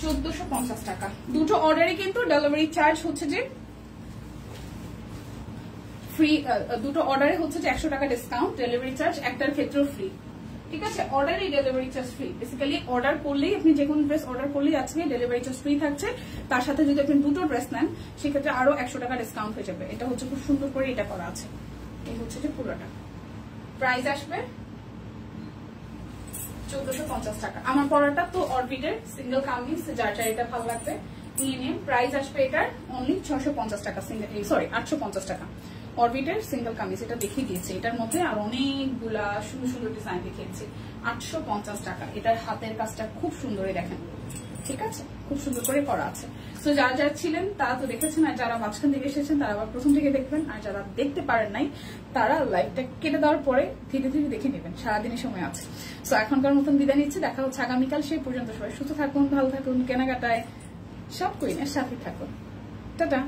1450 টাকা। দুটো অর্ডারে কিন্তু ডেলিভারি চার্জ হচ্ছে যে ফ্রি, দুটো অর্ডারে হচ্ছে যে 100 টাকা ডিসকাউন্ট, ডেলিভারি চার্জ একটার ক্ষেত্রেও ফ্রি। ঠিক আছে, অর্ডারে delivery charge free. Basically order করলেই, আপনি যে কোনো ড্রেস অর্ডার করলেই আজকে ডেলিভারি চার্জ ফ্রি থাকছে। তার সাথে যদি আপনি দুটো ড্রেস নেন সেক্ষেত্রে আরো 100 টাকা ডিসকাউন্ট হয়ে যাবে। এটা হচ্ছে খুব সুন্দর করে এটা করা আছে। এই হচ্ছে যে পুরোটা। প্রাইস আসবে 1450 টাকা। আমার পরাটা তো অরবিটের সিঙ্গেল কামিজ, যার যার এটা ভালো লাগবে নিয়ে নিন। প্রাইস আসবে এটার অনলি 650 টাকা, সরি 850 টাকা। অরবিটের সিঙ্গেল কামিজ, এটা দেখিয়ে দিয়েছে। এটার মধ্যে আর অনেকগুলা সুন্দর সুন্দর ডিজাইন দেখিয়েছে। 850 টাকা। এটার হাতের কাজটা খুব সুন্দরই দেখেন। ঠিক আছে, খুব সুন্দর করে করা আছে। তো যারা যারা ছিলেন তারা তো দেখেছেন, আর যারা মাঝখান থেকে এসেছেন তারা আবার প্রথম থেকে দেখবেন, আর যারা দেখতে পারেন নাই তারা লাইভটা কেটে দেওয়ার পরে ধীরে ধীরে দেখে নেবেন, সারাদিনের সময় আছে। তো এখনকার মতন বিদায় নিচ্ছে, দেখা হচ্ছে আগামীকাল। সেই পর্যন্ত সবাই সুস্থ থাকুন, ভালো থাকুন, কেনাকাটায় সব কুইনের সাথে থাকুন। টাটা।